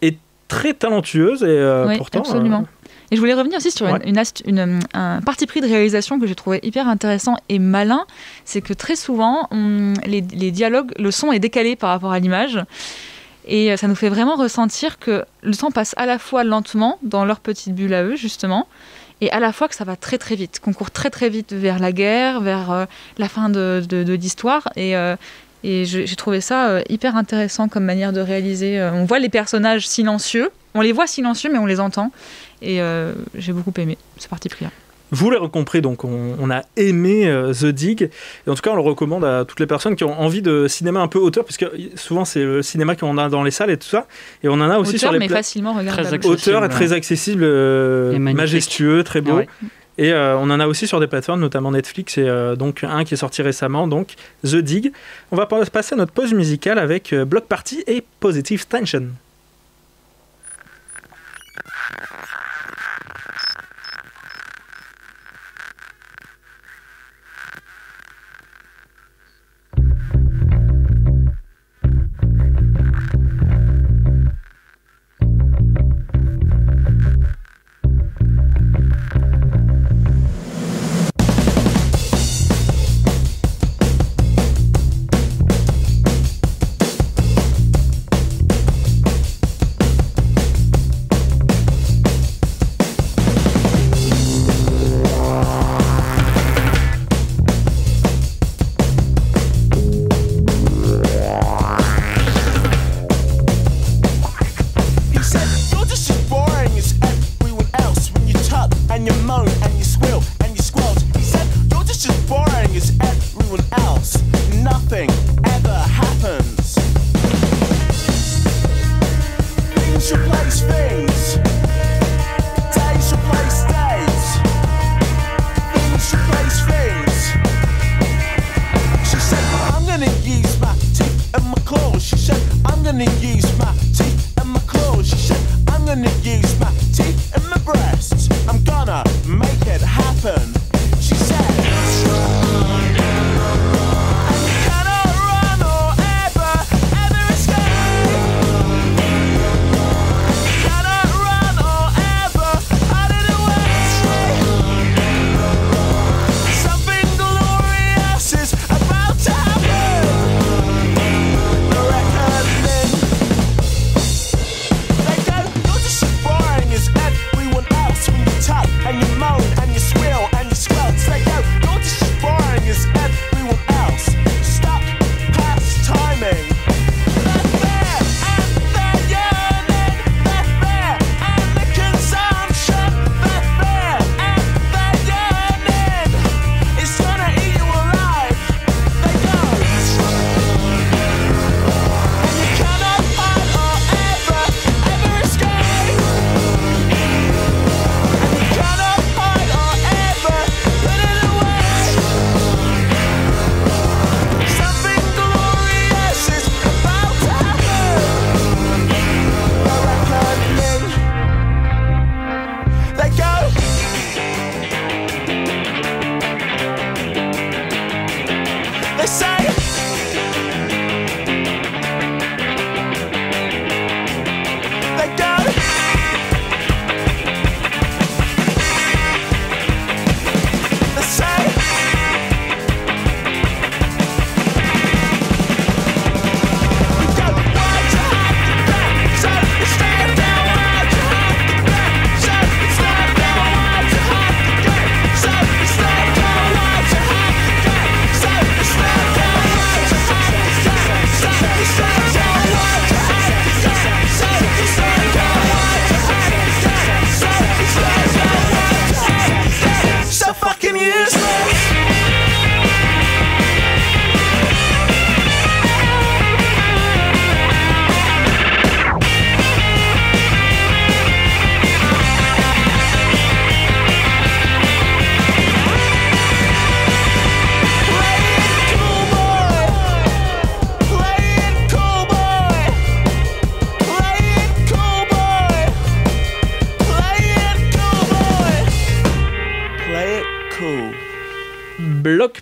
est très talentueuse et pourtant. Absolument. Et je voulais revenir aussi sur un parti pris de réalisation que j'ai trouvé hyper intéressant et malin. C'est que très souvent, les dialogues, le son est décalé par rapport à l'image. Et ça nous fait vraiment ressentir que le temps passe à la fois lentement, dans leur petite bulle à eux, justement, et à la fois que ça va très très vite, qu'on court très très vite vers la guerre, vers la fin de l'histoire. Et j'ai trouvé ça hyper intéressant comme manière de réaliser. On voit les personnages silencieux, on les voit silencieux, mais on les entend. Et j'ai beaucoup aimé ce parti pris-là. Vous l'avez compris, donc on a aimé The Dig, et en tout cas on le recommande à toutes les personnes qui ont envie de cinéma un peu auteur, parce que souvent c'est le cinéma qu'on a dans les salles et tout ça, et on en a aussi auteur, sur les mais facilement regardable. Auteur et très accessible, majestueux, très beau. Ouais. Et on en a aussi sur des plateformes, notamment Netflix, et donc un qui est sorti récemment, donc The Dig. On va passer à notre pause musicale avec Block Party et Positive Tension.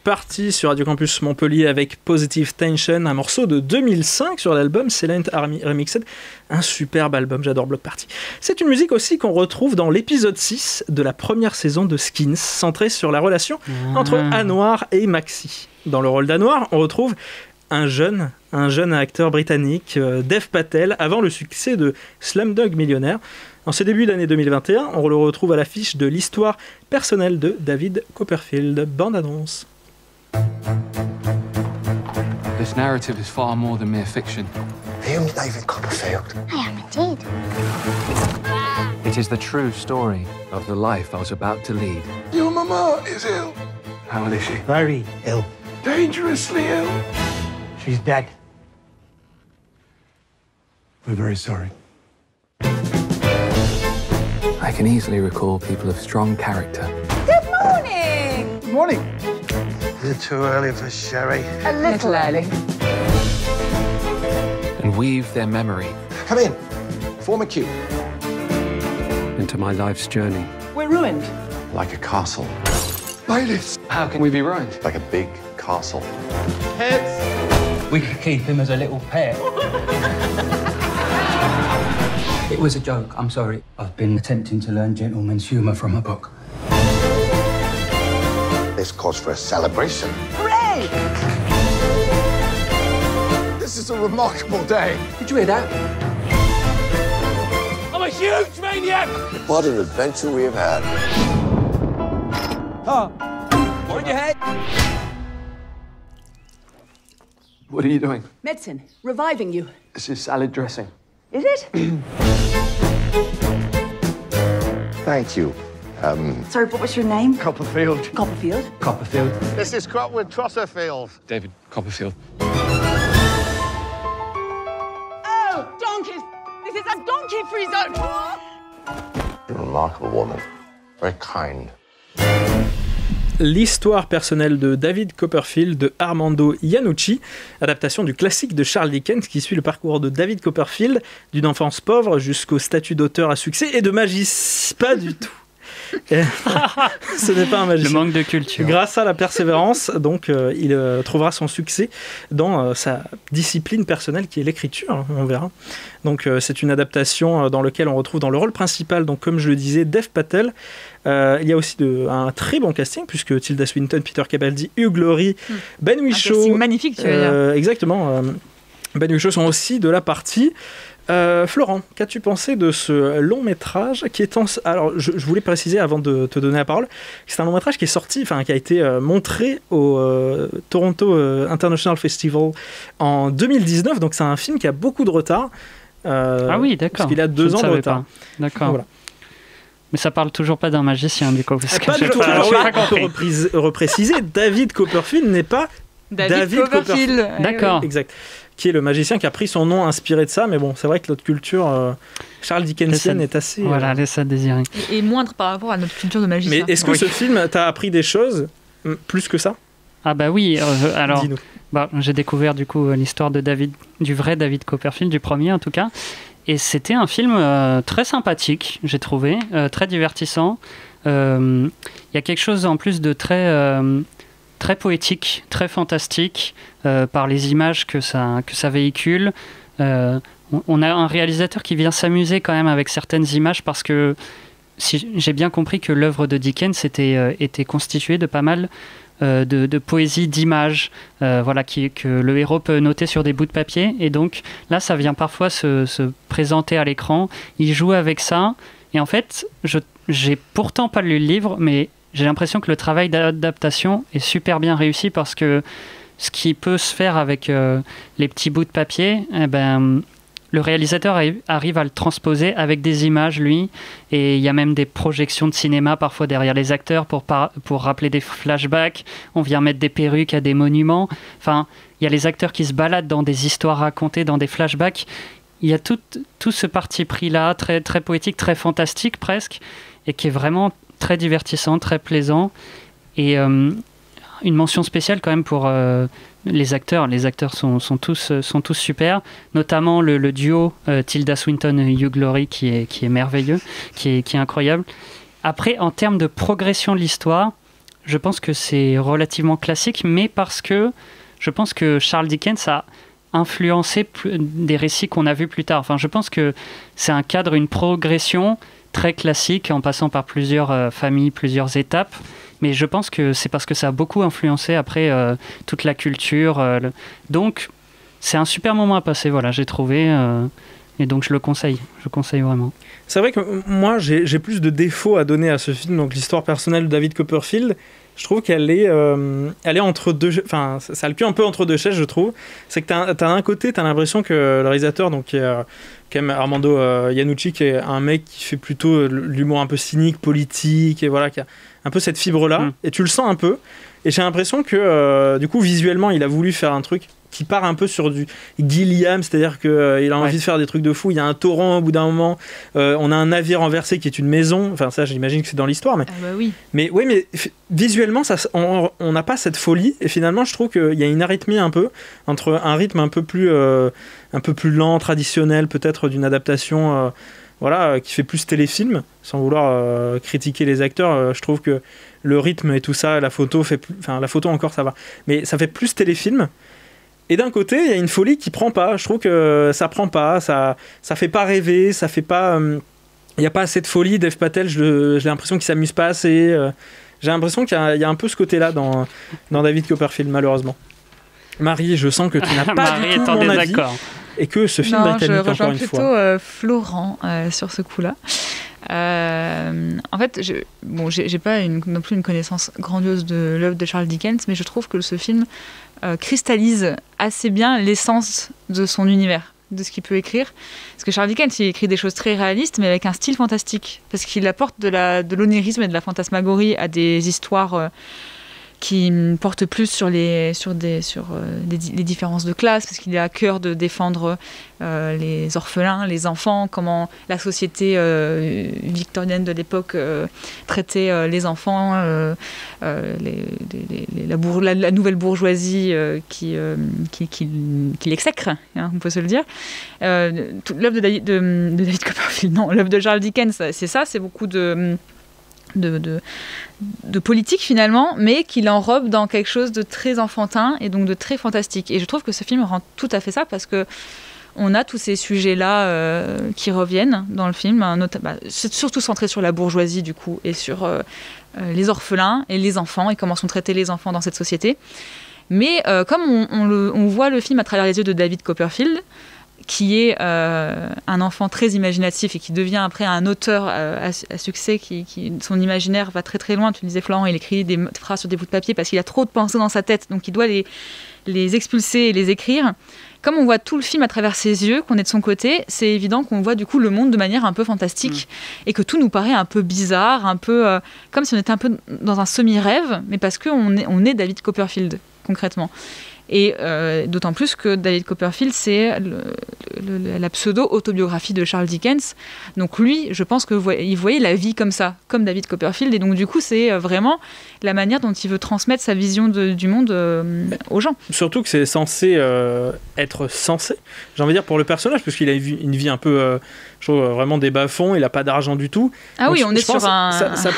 Block Party sur Radio Campus Montpellier avec Positive Tension, un morceau de 2005 sur l'album Silent Army Remixed. Un superbe album, j'adore Block Party. C'est une musique aussi qu'on retrouve dans l'épisode 6 de la première saison de Skins, centrée sur la relation entre Anwar et Maxi. Dans le rôle d'Anwar, on retrouve un jeune acteur britannique, Dev Patel, avant le succès de Slumdog Millionnaire. En ce début d'année 2021, on le retrouve à l'affiche de l'histoire personnelle de David Copperfield. Bande annonce. This narrative is far more than mere fiction. Are you David Copperfield? I am indeed. It is the true story of the life I was about to lead. Your mama is ill. How ill is she? Very ill. Dangerously ill. She's dead. We're very sorry. I can easily recall people of strong character. Good morning! Good morning. Is it too early for sherry? A little early. And weave their memory. Come in. Form a queue. Into my life's journey. We're ruined. Like a castle. Bailiffs. How can we be ruined? Like a big castle. Heads. We could keep him as a little pet. It was a joke, I'm sorry. I've been attempting to learn gentleman's humour from a book. This calls for a celebration. Hooray! This is a remarkable day. Did you hear that? I'm a huge maniac! What an adventure we have had. Oh, what in your head? What are you doing? Medicine. Reviving you. This is salad dressing. Is it? Thank you. Sorry, what was your name? Copperfield. Copperfield? Copperfield. This is Crotwood Trosserfield. David Copperfield. Oh, donkeys! This is a donkey free zone! You're a remarkable woman. Very kind. L'histoire personnelle de David Copperfield de Armando Iannucci, adaptation du classique de Charles Dickens qui suit le parcours de David Copperfield, d'une enfance pauvre jusqu'au statut d'auteur à succès et de magicien. Pas du tout. Ce n'est pas un magicien. Le manque de culture. Grâce à la persévérance, donc, il trouvera son succès dans sa discipline personnelle qui est l'écriture, on verra. Donc c'est une adaptation dans laquelle on retrouve dans le rôle principal, donc comme je le disais, Dev Patel. Il y a aussi un très bon casting puisque Tilda Swinton, Peter Capaldi, Hugh Laurie, Ben Whishaw. Un casting magnifique, tu veux dire. Exactement. Ben Whishaw sont aussi de la partie. Florent, qu'as-tu pensé de ce long métrage qui est Alors, je voulais préciser avant de te donner la parole que c'est un long métrage qui est sorti, qui a été montré au Toronto International Festival en 2019. Donc c'est un film qui a beaucoup de retard. Ah oui, d'accord. Parce qu'il a 2 ans de retard. Pas. D'accord. Voilà. Mais ça parle toujours pas d'un magicien, du coup. Pas du tout. Alors, on peut repréciser, David Copperfield n'est pas David Copperfield. D'accord. Exact. Qui est le magicien qui a pris son nom inspiré de ça, mais bon, c'est vrai que notre culture Charles Dickensienne est assez... Voilà, laisse ça désirer. Et moindre par rapport à notre culture de magicien. Mais est-ce que ce film t'a appris des choses plus que ça? Ah bah oui, alors j'ai découvert du coup l'histoire de du vrai David Copperfield, du premier en tout cas, et c'était un film très sympathique, j'ai trouvé, très divertissant. Il y a quelque chose en plus de très poétique, très fantastique, par les images que ça véhicule. On a un réalisateur qui vient s'amuser quand même avec certaines images parce que si j'ai bien compris que l'œuvre de Dickens était constituée de pas mal de poésie, d'images, que le héros peut noter sur des bouts de papier. Et donc là, ça vient parfois se présenter à l'écran. Il joue avec ça. Et en fait, j'ai pourtant pas lu le livre, mais j'ai l'impression que le travail d'adaptation est super bien réussi parce que ce qui peut se faire avec les petits bouts de papier, le réalisateur arrive à le transposer avec des images, lui, et il y a même des projections de cinéma parfois derrière les acteurs pour rappeler des flashbacks. On vient mettre des perruques à des monuments. Enfin, il y a les acteurs qui se baladent dans des histoires racontées, dans des flashbacks. Il y a tout ce parti pris-là, très, très poétique, très fantastique presque, et qui est vraiment très divertissant, très plaisant. Et une mention spéciale quand même pour les acteurs. Les acteurs sont tous super, notamment le duo Tilda Swinton-Hugh Laurie qui est merveilleux, qui est incroyable. Après, en termes de progression de l'histoire, je pense que c'est relativement classique, mais parce que je pense que Charles Dickens a influencé des récits qu'on a vus plus tard. Enfin, je pense que c'est un cadre, une progression très classique en passant par plusieurs familles, plusieurs étapes. Mais je pense que c'est parce que ça a beaucoup influencé après toute la culture. Donc, c'est un super moment à passer, voilà, j'ai trouvé. Et donc, je le conseille vraiment. C'est vrai que moi, j'ai plus de défauts à donner à ce film. Donc, l'histoire personnelle de David Copperfield, je trouve qu'elle est entre deux... Enfin, ça a le cul un peu entre deux chaises, je trouve. C'est que t'as d'un côté, t'as l'impression que le réalisateur, donc, qui est quand même Armando Iannucci, qui est un mec qui fait plutôt l'humour un peu cynique, politique, et voilà, qui a un peu cette fibre-là. Et tu le sens un peu. Et j'ai l'impression que, du coup, visuellement, il a voulu faire un truc qui part un peu sur du Gilliam, c'est-à-dire qu'il a envie de faire des trucs de fou. Il y a un torrent au bout d'un moment, on a un navire renversé qui est une maison, enfin ça j'imagine que c'est dans l'histoire, mais, mais visuellement on n'a pas cette folie, et finalement je trouve qu'il y a une arythmie un peu, entre un rythme un peu plus lent, traditionnel peut-être d'une adaptation qui fait plus téléfilm, sans vouloir critiquer les acteurs. Je trouve que le rythme et tout ça, la photo encore ça va, mais ça fait plus téléfilm. Et d'un côté, il y a une folie qui prend pas. Je trouve que ça prend pas, ça fait pas rêver, ça fait pas. Il y a pas assez de folie. Dev Patel, j'ai l'impression qu'il s'amuse pas assez. J'ai l'impression qu'il y a un peu ce côté-là dans David Copperfield, malheureusement. Marie, je sens que tu n'as pas du tout mon avis. Et que ce film britannique, encore une fois. Je rejoins plutôt Florent sur ce coup-là. En fait, j'ai pas non plus une connaissance grandiose de l'œuvre de Charles Dickens, mais je trouve que ce film cristallise assez bien l'essence de son univers, de ce qu'il peut écrire. Parce que Charles Dickens, il écrit des choses très réalistes, mais avec un style fantastique. Parce qu'il apporte de l'onirisme et de la fantasmagorie à des histoires qui porte plus sur les différences de classe, parce qu'il a à cœur de défendre les orphelins, les enfants, comment la société victorienne de l'époque traitait les enfants, la nouvelle bourgeoisie qui l'exècre, on peut se le dire. L'œuvre de David Copperfield, non, l'œuvre de Charles Dickens, c'est ça, c'est beaucoup de politique finalement, mais qui l'enrobe dans quelque chose de très enfantin et donc de très fantastique. Et je trouve que ce film rend tout à fait ça, parce que on a tous ces sujets-là qui reviennent dans le film, c'est surtout centré sur la bourgeoisie du coup, et sur les orphelins et les enfants, et comment sont traités les enfants dans cette société. Mais comme on voit le film à travers les yeux de David Copperfield, qui est un enfant très imaginatif et qui devient après un auteur à succès, son imaginaire va très très loin. Tu le disais, Florent, il écrit des phrases sur des bouts de papier parce qu'il a trop de pensées dans sa tête, donc il doit les expulser et les écrire. Comme on voit tout le film à travers ses yeux, qu'on est de son côté, c'est évident qu'on voit du coup le monde de manière un peu fantastique et que tout nous paraît un peu bizarre, un peu comme si on était un peu dans un semi-rêve, mais parce qu'on est David Copperfield, concrètement. Et d'autant plus que David Copperfield, c'est la pseudo-autobiographie de Charles Dickens. Donc lui, je pense qu'il voyait la vie comme ça, comme David Copperfield. Et donc du coup, c'est vraiment la manière dont il veut transmettre sa vision du monde aux gens. Surtout que c'est censé être censé, j'ai envie de dire, pour le personnage, parce qu'il a une vie un peu... je trouve vraiment des bas-fonds, il n'a pas d'argent du tout. Ah donc, oui, on est sur un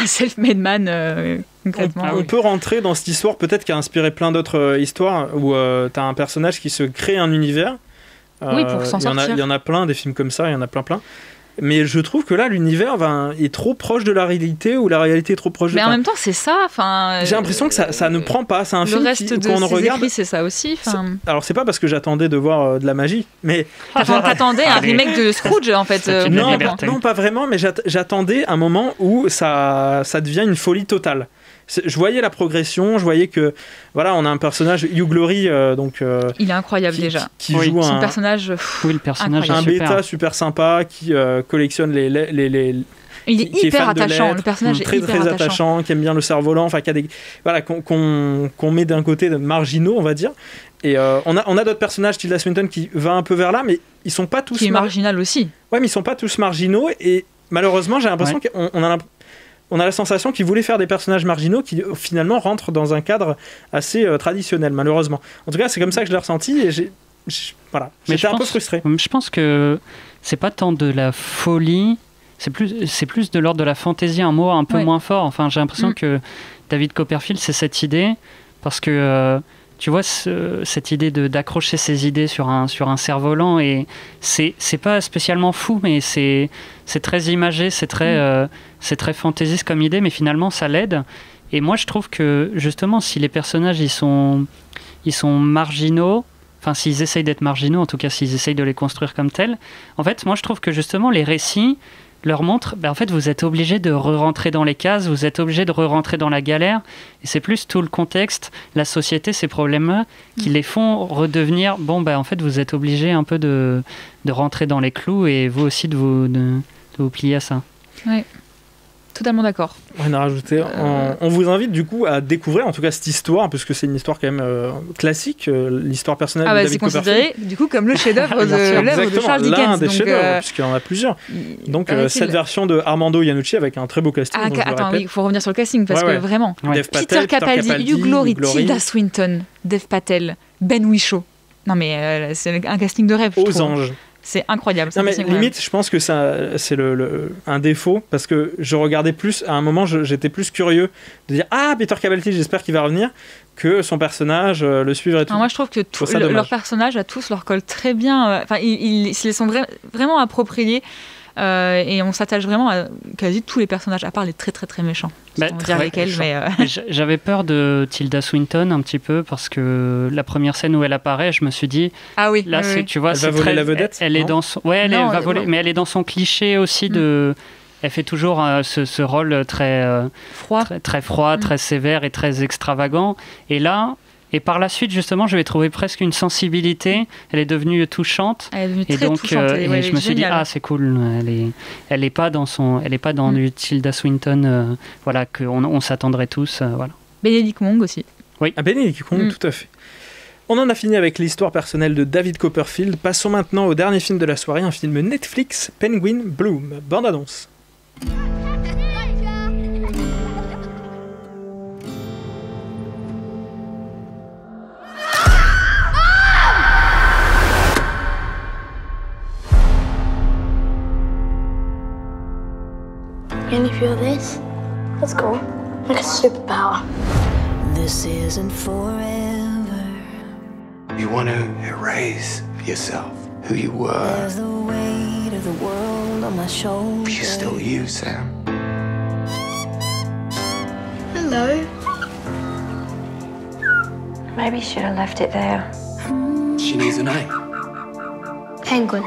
self-made man, concrètement. On peut rentrer dans cette histoire, peut-être qui a inspiré plein d'autres histoires, où tu as un personnage qui se crée un univers. Oui, pour s'en sortir. Il y en a plein, des films comme ça, il y en a plein. Mais je trouve que là, l'univers est trop proche de la réalité, ou la réalité est trop proche de... Mais en même temps, c'est ça. J'ai l'impression que ça ne prend pas. C'est un film qu'on regarde. Écrits, c'est ça aussi. Alors, c'est pas parce que j'attendais de voir de la magie, mais... T'attendais un remake de Scrooge, en fait. Non, pas vraiment, mais j'attendais un moment où ça devient une folie totale. Je voyais la progression, je voyais que voilà, on a un personnage Hugh Glory il est incroyable déjà. Qui joue son personnage. Oui, le personnage un bêta super sympa qui collectionne les il est hyper attachant, le personnage est très hyper attachant, qui aime bien le cerf-volant, enfin qu'on met d'un côté de marginaux, on va dire. Et on a d'autres personnages, Tilda Swinton qui va un peu vers là, mais ils sont pas tous qui est marginal aussi. Ouais, mais ils sont pas tous marginaux, et malheureusement, j'ai l'impression qu'on a la sensation qu'ils voulaient faire des personnages marginaux qui finalement rentrent dans un cadre assez traditionnel, malheureusement. En tout cas, c'est comme ça que je l'ai ressenti, et j'étais un peu frustré. Je pense que c'est pas tant de la folie, c'est plus de l'ordre de la fantaisie, un mot un peu moins fort. Enfin, j'ai l'impression que David Copperfield, c'est cette idée, parce que tu vois, cette idée d'accrocher ses idées sur un cerf-volant, et c'est pas spécialement fou, mais c'est très imagé, c'est très fantaisiste comme idée, mais finalement ça l'aide. Et moi je trouve que justement, si les personnages ils sont marginaux, enfin s'ils essayent d'être marginaux, en tout cas s'ils essayent de les construire comme tels, en fait moi je trouve que justement les récits leur montrent, en fait vous êtes obligé de re-rentrer dans les cases, vous êtes obligé de re-rentrer dans la galère, et c'est plus tout le contexte, la société, ces problèmes-là qui les font redevenir, en fait vous êtes obligé un peu de rentrer dans les clous, et vous aussi de vous plier à ça. Oui. Totalement d'accord. On a rajouté. On vous invite du coup à découvrir en tout cas cette histoire, parce que c'est une histoire quand même classique, l'histoire personnelle de David Copperfield. C'est considéré du coup comme le chef-d'œuvre de l'œuvre de Charles Dickens. L'un des chefs-d'œuvre, puisqu'il y en a plusieurs. Donc cette version de Armando Iannucci avec un très beau casting. Attends, il faut revenir sur le casting parce que vraiment. Peter Capaldi, Hugh Laurie, Tilda Swinton, Dev Patel, Ben Whishaw. Non mais c'est un casting de rêve. Aux anges. C'est incroyable. Non, mais limite, je pense que ça, c'est un défaut, parce que je regardais plus, à un moment, j'étais plus curieux de dire « Ah, Peter Capaldi, j'espère qu'il va revenir », que son personnage, le suivre et tout. Moi, je trouve que leurs personnages, à tous, leur colle très bien. Enfin, ils se les sont vraiment appropriés. Et on s'attache vraiment à quasi tous les personnages, à part les très très très méchants. On va dire lesquels, mais j'avais peur de Tilda Swinton un petit peu, parce que la première scène où elle apparaît, je me suis dit tu vois, elle va voler la vedette. Elle est dans son, elle va voler, mais elle est dans son cliché aussi de. Elle fait toujours ce rôle très froid, très froid, très sévère et très extravagant. Et là. Et par la suite, justement, je vais trouver presque une sensibilité. Elle est devenue touchante. Elle est devenue très touchante. Et je me suis dit, c'est cool. Elle est pas dans du Tilda Swinton, voilà, qu'on s'attendrait tous, voilà. Benedict Wong aussi. Oui, Benedict Wong, tout à fait. On en a fini avec l'histoire personnelle de David Copperfield. Passons maintenant au dernier film de la soirée, un film Netflix, Penguin Bloom. Bande annonce. Can you feel this? That's cool. Like a superpower. This isn't forever. You want to erase yourself, who you were. There's the weight of the world on my shoulders. But you're still you, Sam. Hello. Maybe you should have left it there. She needs a name. Penguin.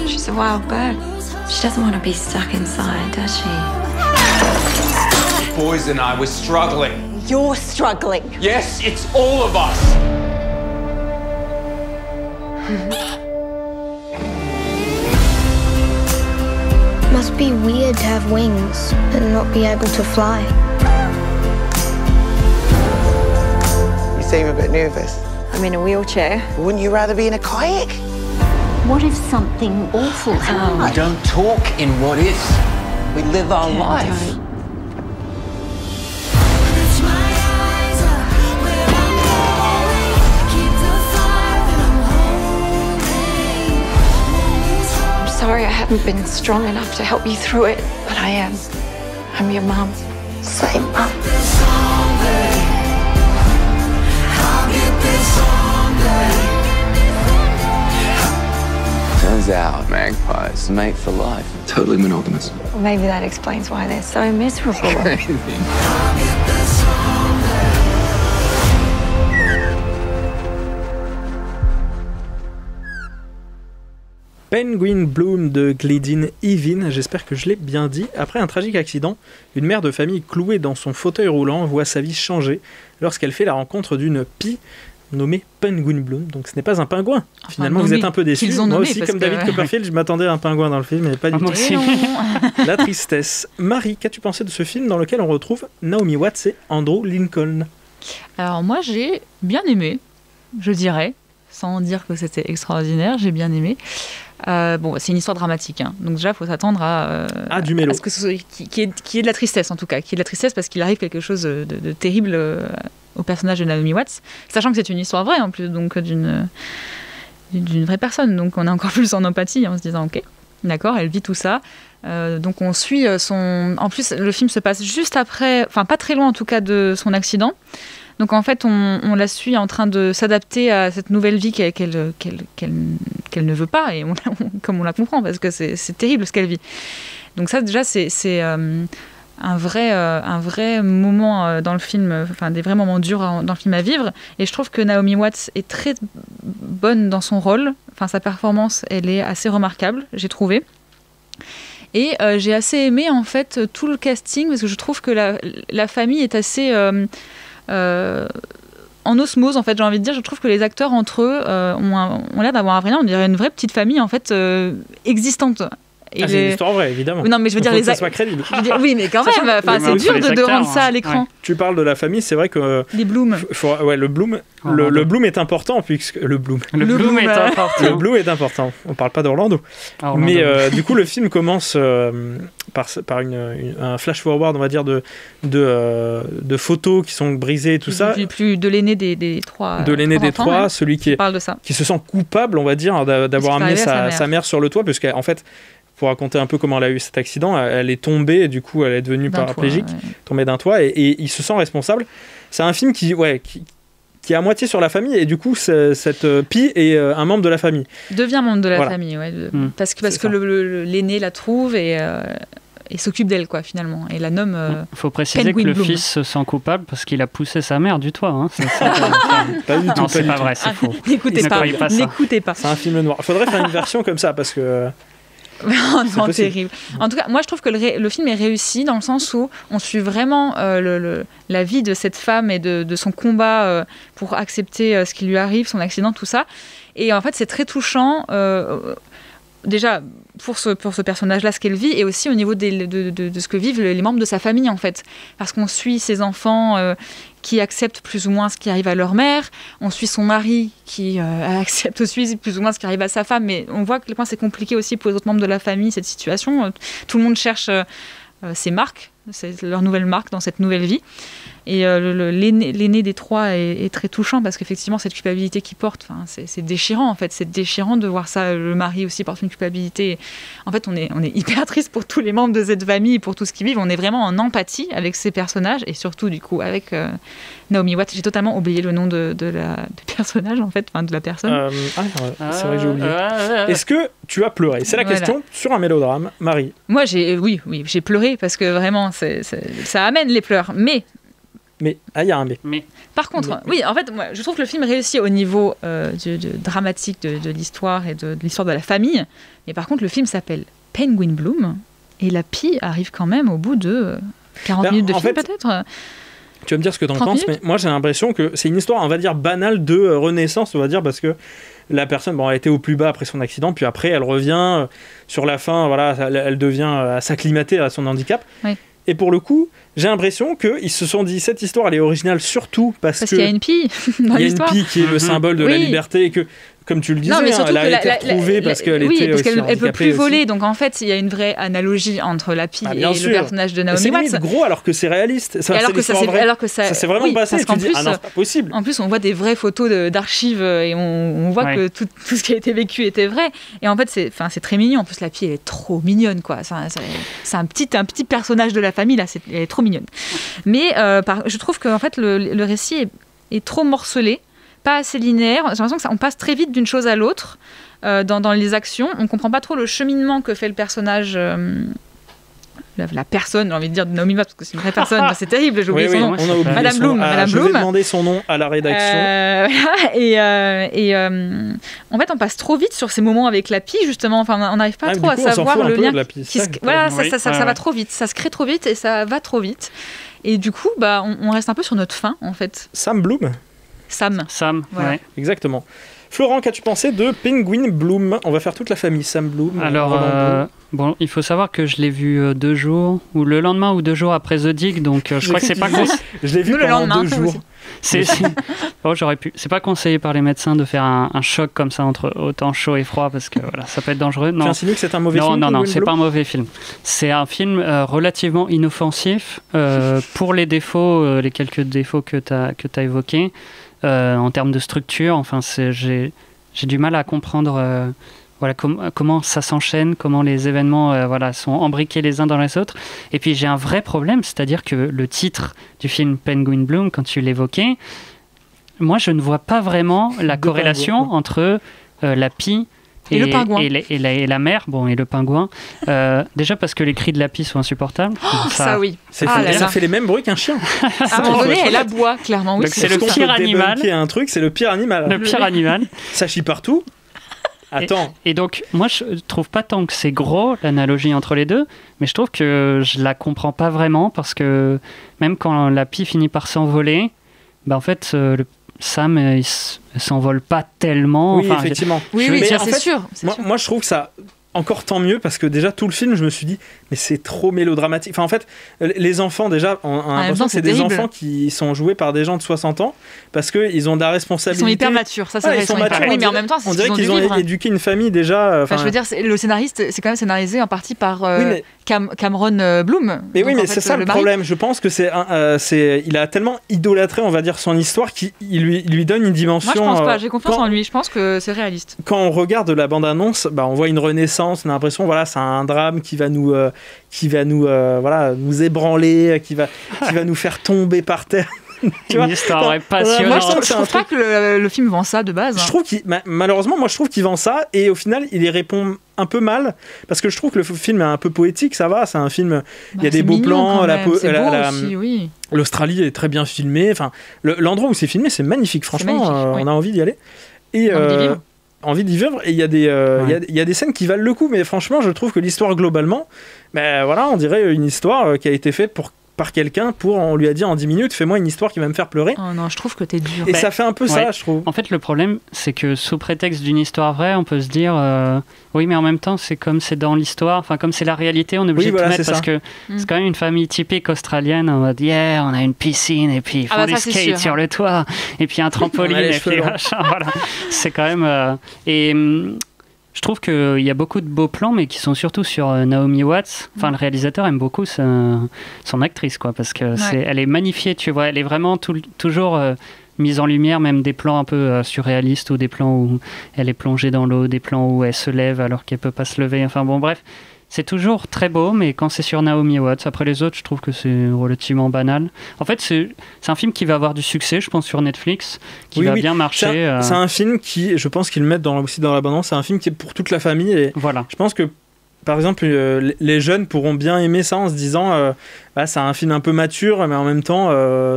She's a wild bird. She doesn't want to be stuck inside, does she? Boys and I were struggling. You're struggling. Yes, it's all of us. Must be weird to have wings and not be able to fly. You seem a bit nervous. I'm in a wheelchair. Wouldn't you rather be in a kayak? What if something awful happens? We don't talk in what is. We live our life. I'm sorry I haven't been strong enough to help you through it, but I am. I'm your mum. Same mum. Turns out magpies mate for life. Totally monogamous. Well, maybe that explains why they're so miserable. Penguin Bloom de Glyndon Evin, j'espère que je l'ai bien dit. Après un tragique accident, une mère de famille clouée dans son fauteuil roulant voit sa vie changer lorsqu'elle fait la rencontre d'une pie nommée Penguin Bloom. Donc ce n'est pas un pingouin. Enfin, finalement, vous êtes un peu déçus. Moi aussi, comme David Copperfield, je m'attendais à un pingouin dans le film, mais pas du tout. La tristesse. Marie, qu'as-tu pensé de ce film dans lequel on retrouve Naomi Watts et Andrew Lincoln? Alors moi, j'ai bien aimé, je dirais, sans dire que c'était extraordinaire, j'ai bien aimé. C'est une histoire dramatique, hein. Donc déjà il faut s'attendre à du mélo, à ce que qui est de la tristesse, en tout cas, qui est de la tristesse parce qu'il arrive quelque chose de terrible au personnage de Naomi Watts, sachant que c'est une histoire vraie en plus, donc d'une d'une vraie personne. Donc on est encore plus en empathie en se disant ok, d'accord, elle vit tout ça. Donc on suit son... En plus, le film se passe juste après, enfin pas très loin en tout cas de son accident. Donc en fait, on la suit en train de s'adapter à cette nouvelle vie qu'elle ne veut pas, et comme on la comprend, parce que c'est terrible ce qu'elle vit. Donc ça déjà, c'est un vrai moment dans le film, enfin des vrais moments durs dans le film à vivre. Et je trouve que Naomi Watts est très bonne dans son rôle. Enfin, sa performance, elle est assez remarquable, j'ai trouvé. Et j'ai assez aimé en fait tout le casting, parce que je trouve que la famille est assez en osmose, en fait, j'ai envie de dire. Je trouve que les acteurs entre eux ont l'air d'avoir un vrai lien. On dirait une vraie petite famille en fait existante. C'est une histoire vraie, évidemment. Non, mais je veux dire, que ça soit crédible. Oui, mais quand même, enfin, c'est dur de rendre ça à l'écran. Ouais. Tu parles de la famille, c'est vrai que les Bloom. Le Bloom, le Bloom est important puisque le Bloom est important. Le Bloom est important. On parle pas d'Orlando. Mais du coup, le film commence par un flash forward, on va dire, de photos qui sont brisées et tout ça. Plus de l'aîné des trois. De l'aîné des trois, ouais. Celui qui se sent coupable, on va dire, d'avoir amené sa mère sur le toit, parce qu'en fait, pour raconter un peu comment elle a eu cet accident, elle est tombée et du coup elle est devenue paraplégique, tombée d'un toit, et il se sent responsable. C'est un film qui est à moitié sur la famille, et du coup cette Pi est un membre de la famille. Devient membre de la famille, ouais, parce que l'aîné la trouve et s'occupe d'elle, quoi, finalement, et la nomme. Il faut préciser que le fils se sent coupable parce qu'il a poussé sa mère du toit. Hein. Pas du tout. Non, c'est pas vrai, c'est faux. N'écoutez pas. C'est un film noir. Il faudrait faire une version comme ça, parce que... non, terrible. En tout cas, moi je trouve que le film est réussi dans le sens où on suit vraiment la vie de cette femme et de son combat pour accepter ce qui lui arrive, son accident, tout ça. Et en fait, c'est très touchant. Déjà pour ce personnage-là, ce qu'elle vit, et aussi au niveau de ce que vivent les membres de sa famille, en fait. Parce qu'on suit ses enfants qui acceptent plus ou moins ce qui arrive à leur mère, on suit son mari qui accepte aussi plus ou moins ce qui arrive à sa femme, mais on voit à quel point c'est compliqué aussi pour les autres membres de la famille, cette situation. Tout le monde cherche ses marques, c'est leur nouvelle marque dans cette nouvelle vie. Et l'aîné des trois est très touchant, parce qu'effectivement, cette culpabilité qu'il porte, c'est déchirant, en fait. C'est déchirant de voir ça. Le mari aussi porte une culpabilité. En fait, on est hyper triste pour tous les membres de cette famille, pour tout ce qu'ils vivent. On est vraiment en empathie avec ces personnages, et surtout, du coup, avec Naomi Watts. J'ai totalement oublié le nom du personnage, en fait, de la personne. C'est vrai que j'ai oublié. Est-ce que tu as pleuré? C'est la question sur un mélodrame, Marie. Moi, oui, j'ai pleuré, parce que vraiment, ça amène les pleurs. Mais il y a un mais. Par contre, oui, en fait, moi, je trouve que le film réussit au niveau dramatique de l'histoire et de l'histoire de la famille. Mais par contre, le film s'appelle Penguin Bloom, et la Pi arrive quand même au bout de 40 minutes de film, peut-être. Tu vas me dire ce que tu en penses, mais moi j'ai l'impression que c'est une histoire, on va dire, banale de renaissance, on va dire, parce que la personne, elle était au plus bas après son accident, puis après elle revient sur la fin, voilà, elle devient à s'acclimater à son handicap. Oui. Et pour le coup, j'ai l'impression qu'ils se sont dit, cette histoire, elle est originale surtout parce qu'il y a une Pi dans l'histoire. Il y a une Pi qui est le symbole de la liberté, et que, comme tu le disais, elle a été retrouvée parce qu'elle était parce qu'elle ne peut plus voler. Donc en fait, il y a une vraie analogie entre la Pi et le personnage de Naomi Watts. C'est gros alors que c'est réaliste. Alors que ça s'est vraiment passé. Tu dis, non, c'est pas possible. En plus, on voit des vraies photos d'archives, et on voit que tout ce qui a été vécu était vrai. Et en fait, c'est très mignon. En plus, la Pi, elle est trop mignonne, quoi. C'est un petit personnage de la famille, là. Elle est trop mignonne. Mais je trouve que en fait, le récit est trop morcelé, pas assez linéaire. J'ai l'impression qu'on passe très vite d'une chose à l'autre dans les actions. On comprend pas trop le cheminement que fait le personnage, la personne, j'ai envie de dire, de Naomi Watts, parce que c'est une vraie personne. C'est terrible, j'ai oublié son nom. On a oublié Madame Bloom. Je vais demander son nom à la rédaction. En fait, on passe trop vite sur ces moments avec la Pi, justement. Enfin, on n'arrive pas trop à savoir le lien. Voilà, ça va trop vite. Ça se crée trop vite et ça va trop vite. Et du coup, on reste un peu sur notre faim, en fait. Sam Bloom. Sam, voilà. Ouais. Exactement. Florent, qu'as-tu pensé de Penguin Bloom? On va faire toute la famille, Sam Bloom. Alors, il faut savoir que je l'ai vu 2 jours, ou le lendemain ou 2 jours après The Dig, donc je crois que c'est pas conseillé. Je l'ai vu pendant 2 jours. J'aurais pu. C'est pas conseillé par les médecins de faire un choc comme ça entre autant chaud et froid, parce que voilà, ça peut être dangereux. Tu insinues que c'est un mauvais film? Non, c'est pas un mauvais film. C'est un film relativement inoffensif pour les défauts, les quelques défauts que tu as évoqués. En termes de structure, enfin, j'ai j'ai du mal à comprendre comment ça s'enchaîne, comment les événements sont embriqués les uns dans les autres. Et puis j'ai un vrai problème, c'est-à-dire que le titre du film Penguin Bloom, quand tu l'évoquais, moi je ne vois pas vraiment la corrélation entre la pie et le pingouin. Et la mer, et le pingouin. Déjà parce que les cris de la pie sont insupportables. Ça oui. Ça fait les mêmes bruits qu'un chien. À un moment donné, elle aboie, clairement. Oui, c'est le pire animal. C'est le pire animal. Le pire animal. Ça chie partout. Attends. Et donc, moi, je trouve pas tant que c'est gros, l'analogie entre les deux, mais je trouve que je la comprends pas vraiment, parce que même quand la pie finit par s'envoler, en fait, Sam, il s'envole pas tellement. Oui, effectivement. Oui, ça, c'est sûr. Moi, je trouve que ça... encore tant mieux, parce que déjà tout le film je me suis dit mais c'est trop mélodramatique. Enfin en fait les enfants déjà on a l'impression que c'est des enfants qui sont joués par des gens de 60 ans parce qu'ils ont de la responsabilité. Ils sont hyper matures, ça c'est vrai. Ils sont matures. Oui, mais en même temps c'est on dirait qu'ils ont éduqué une famille déjà. Je veux dire le scénariste c'est quand même scénarisé en partie par Cameron Bloom. Mais oui, mais c'est ça le problème. Je pense que il a tellement idolâtré, on va dire, son histoire qu'il lui donne une dimension. Moi je pense pas, j'ai confiance en lui, je pense que c'est réaliste. Quand on regarde la bande-annonce, on voit une renaissance. On a l'impression, c'est un drame qui va nous ébranler, qui va nous faire tomber par terre. Une histoire passionnante. Moi, je trouve pas que le film vend ça de base. Je trouve malheureusement, moi, je trouve qu'il vend ça et au final, il y répond un peu mal parce que je trouve que le film est un peu poétique. Ça va, c'est un film. Il y a des beaux plans. L'Australie est très bien filmée. Enfin, l'endroit où c'est filmé, c'est magnifique. Franchement, on a envie d'y aller. Et envie d'y vivre, et il y a des scènes qui valent le coup, mais franchement je trouve que l'histoire globalement on dirait une histoire qui a été faite par quelqu'un on lui a dit en 10 minutes fais-moi une histoire qui va me faire pleurer. Oh non, je trouve que t'es dur. Et ça fait un peu ça, je trouve. En fait le problème c'est que sous prétexte d'une histoire vraie on peut se dire oui mais en même temps c'est comme c'est dans l'histoire, enfin comme c'est la réalité on est obligé de tout mettre parce que c'est quand même une famille typique australienne, on va dire on a une piscine et puis ils font des skates sur le toit et puis un trampoline et puis machin, voilà. C'est quand même je trouve qu'il y a beaucoup de beaux plans, mais qui sont surtout sur Naomi Watts. Enfin, le réalisateur aime beaucoup son actrice, quoi, parce que elle est magnifiée, tu vois. Elle est vraiment toujours mise en lumière, même des plans un peu surréalistes ou des plans où elle est plongée dans l'eau, des plans où elle se lève alors qu'elle peut pas se lever. Enfin bon, bref. C'est toujours très beau, mais quand c'est sur Naomi Watts, après les autres, je trouve que c'est relativement banal. En fait, c'est un film qui va avoir du succès, je pense, sur Netflix, qui va bien marcher. C'est un film qui, je pense qu'ils le mettent aussi dans la bande-annonce, c'est un film qui est pour toute la famille. Et voilà. Je pense que, par exemple, les jeunes pourront bien aimer ça en se disant c'est un film un peu mature, mais en même temps,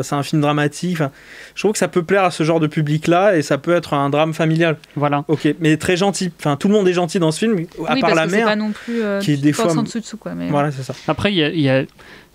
c'est un film dramatique. Enfin, je trouve que ça peut plaire à ce genre de public-là et ça peut être un drame familial. Voilà. Ok, mais très gentil. Enfin, tout le monde est gentil dans ce film, à part la mère, c'est pas non plus, qui est des fois en dessous quoi. Mais voilà, c'est ça. Après, il y a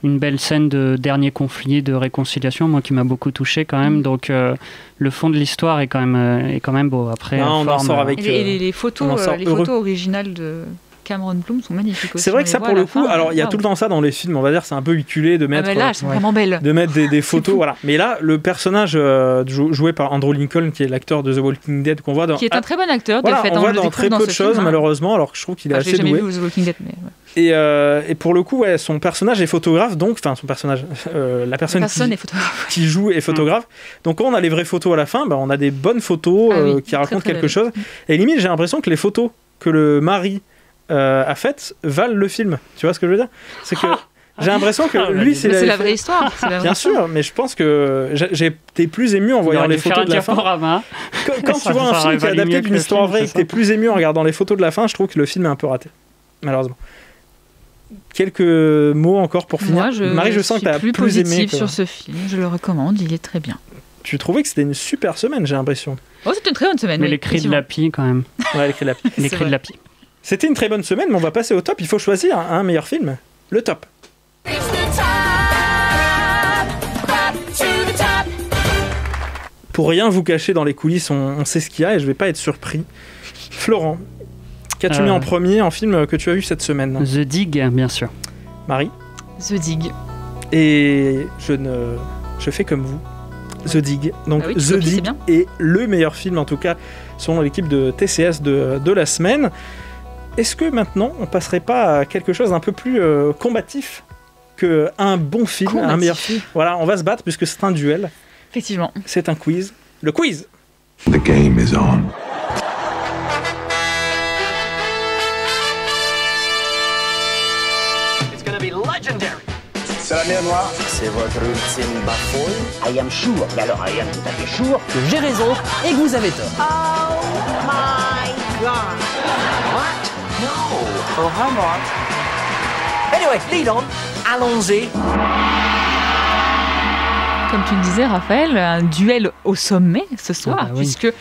une belle scène de dernier conflit, de réconciliation, moi qui m'a beaucoup touché quand même. Donc le fond de l'histoire est quand même beau. Après, on en sort avec les photos originales de Cameron Bloom sont magnifiques aussi. C'est vrai que ça pour le coup, alors il y a tout le temps ça dans les films, on va dire c'est un peu huilé de mettre là, elles sont vraiment belles. De mettre des photos, voilà. Mais là, le personnage joué par Andrew Lincoln, qui est l'acteur de The Walking Dead qu'on voit dans... Qui est un très bon acteur, de fait. On voit dans très peu de choses, malheureusement, alors que je trouve qu'il est assez doué. J'ai jamais vu The Walking Dead, mais... Et pour le coup, son personnage est photographe, donc, enfin son personnage, la personne qui joue est photographe. Donc quand on a les vraies photos à la fin, on a des bonnes photos qui racontent quelque chose. Et limite, j'ai l'impression que les photos que le mari a faites valent le film. Tu vois ce que je veux dire? C'est que j'ai l'impression que lui, c'est la vraie histoire. Bien sûr, mais je pense que j'ai été plus ému en voyant les photos de la fin. Quand tu vois un film qui est adapté d'une histoire vraie et que t'es plus ému en regardant les photos de la fin, je trouve que le film est un peu raté, malheureusement. Quelques mots encore pour finir. Marie, je sens que tu as plus aimé sur ce film. Je le recommande, il est très bien. Tu trouvais que c'était une super semaine, j'ai l'impression. Oh, c'était une très bonne semaine. Mais les cris de la pie, quand même. Ouais, les cris de la pie. Les cris de la pie. C'était une très bonne semaine, mais on va passer au top. Il faut choisir un meilleur film. Le top. Pour rien vous cacher dans les coulisses, on sait ce qu'il y a et je vais pas être surpris. Florent, qu'as-tu mis en premier en film que tu as vu cette semaine? The Dig, bien sûr. Marie? The Dig. Et je fais comme vous. The Dig. Donc The Dig est le meilleur film, en tout cas, selon l'équipe de TCS de la semaine. Est-ce que maintenant, on passerait pas à quelque chose d'un peu plus combatif qu'un bon film, un meilleur film? Voilà, on va se battre puisque c'est un duel. Effectivement. C'est un quiz. Le quiz! The game is on. C'est la mer Noire. C'est votre ultime bafouille. I am sure, mais alors I am tout à fait sure que j'ai raison et que vous avez tort. Oh my God. What? No. Oh, vraiment. Anyway, lead on. Allons-y. Comme tu le disais, Raphaël, un duel au sommet ce soir, puisque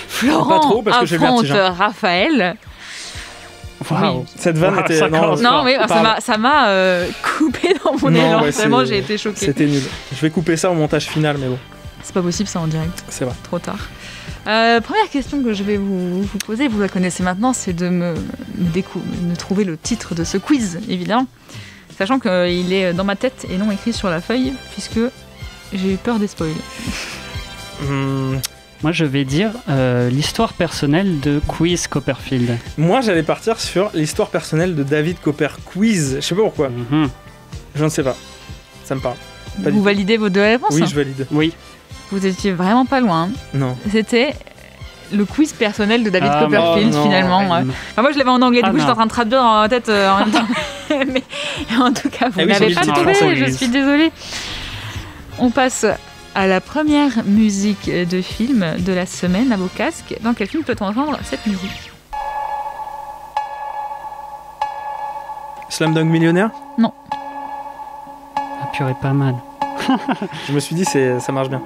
Florent pas trop, parce que affronte Raphaël. Wow. Oui. Cette vanne était... Non, mais ça m'a coupé dans mon élan. Vraiment, j'ai été choquée. C'était nul. Je vais couper ça au montage final, mais bon. C'est pas possible, ça, en direct. C'est vrai. Trop tard. Première question que je vais vous poser, vous la connaissez maintenant, c'est de me trouver le titre de ce quiz, évidemment. Sachant qu'il est dans ma tête et non écrit sur la feuille, puisque j'ai eu peur des spoils. Moi, je vais dire l'histoire personnelle de Quiz Copperfield. Moi, j'allais partir sur l'histoire personnelle de David Copper Quiz. Je sais pas pourquoi. Je ne sais pas. Ça me parle. Vous validez vos deux réponses? Oui, je valide. Oui. Vous étiez vraiment pas loin. Non. C'était le quiz personnel de David Copperfield, finalement. Enfin, moi, je l'avais en anglais, du coup, j'étais en train de traduire dans ma tête en même temps. Mais en tout cas, vous n'avez pas trouvé, je suis désolée. On passe à la première musique de film de la semaine à vos casques. Dans quel film peut-on entendre cette musique? Slumdog Millionnaire? Non. Ah purée, pas mal. Je me suis dit, ça marche bien.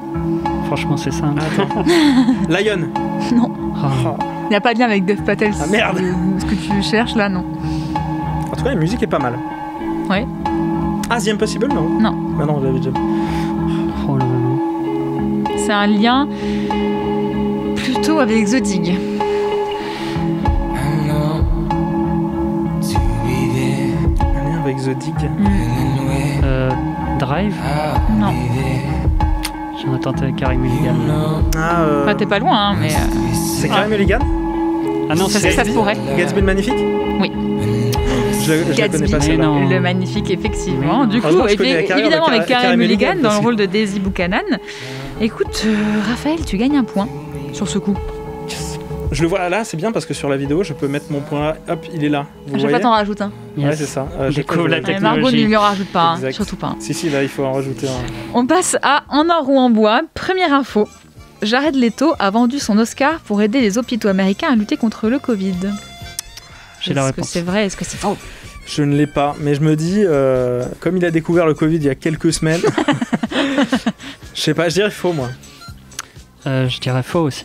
Franchement, c'est simple. Lion? Non. Il n'y a pas de lien avec Dev Patel. Ah merde! Ce que tu cherches là, non. En tout cas, la musique est pas mal. Ouais. Ah, The Impossible, non? Non. Bah non, j'avais déjà. Oh là là. C'est un lien plutôt avec The Dig. Un lien avec The Dig. Drive? Non. J'en ai tenté avec Carey Mulligan. Enfin, t'es pas loin, hein, mais... C'est Carey Mulligan? Ah non, ça se pourrait. Gatsby le Magnifique? Oui. Je la connais pas, celle-là. Le Magnifique, effectivement. Du coup, évidemment, avec Carey Mulligan dans le rôle de Daisy Buchanan. Écoute, Raphaël, tu gagnes un point sur ce coup. Je le vois là, c'est bien parce que sur la vidéo, je peux mettre mon point là, hop, il est là. Vous voyez? Pas t'en rajoute un. Ouais, c'est ça. Découvre la technologie. Margot ne lui en rajoute pas, hein, surtout pas. Si, là, il faut en rajouter un. On passe à En or ou en bois. Première info. Jared Leto a vendu son Oscar pour aider les hôpitaux américains à lutter contre le Covid. J'ai la réponse. Est-ce que c'est vrai? Est-ce que c'est faux? Je ne l'ai pas, mais je me dis, comme il a découvert le Covid il y a quelques semaines, je sais pas, je dirais faux, moi. Je dirais faux aussi.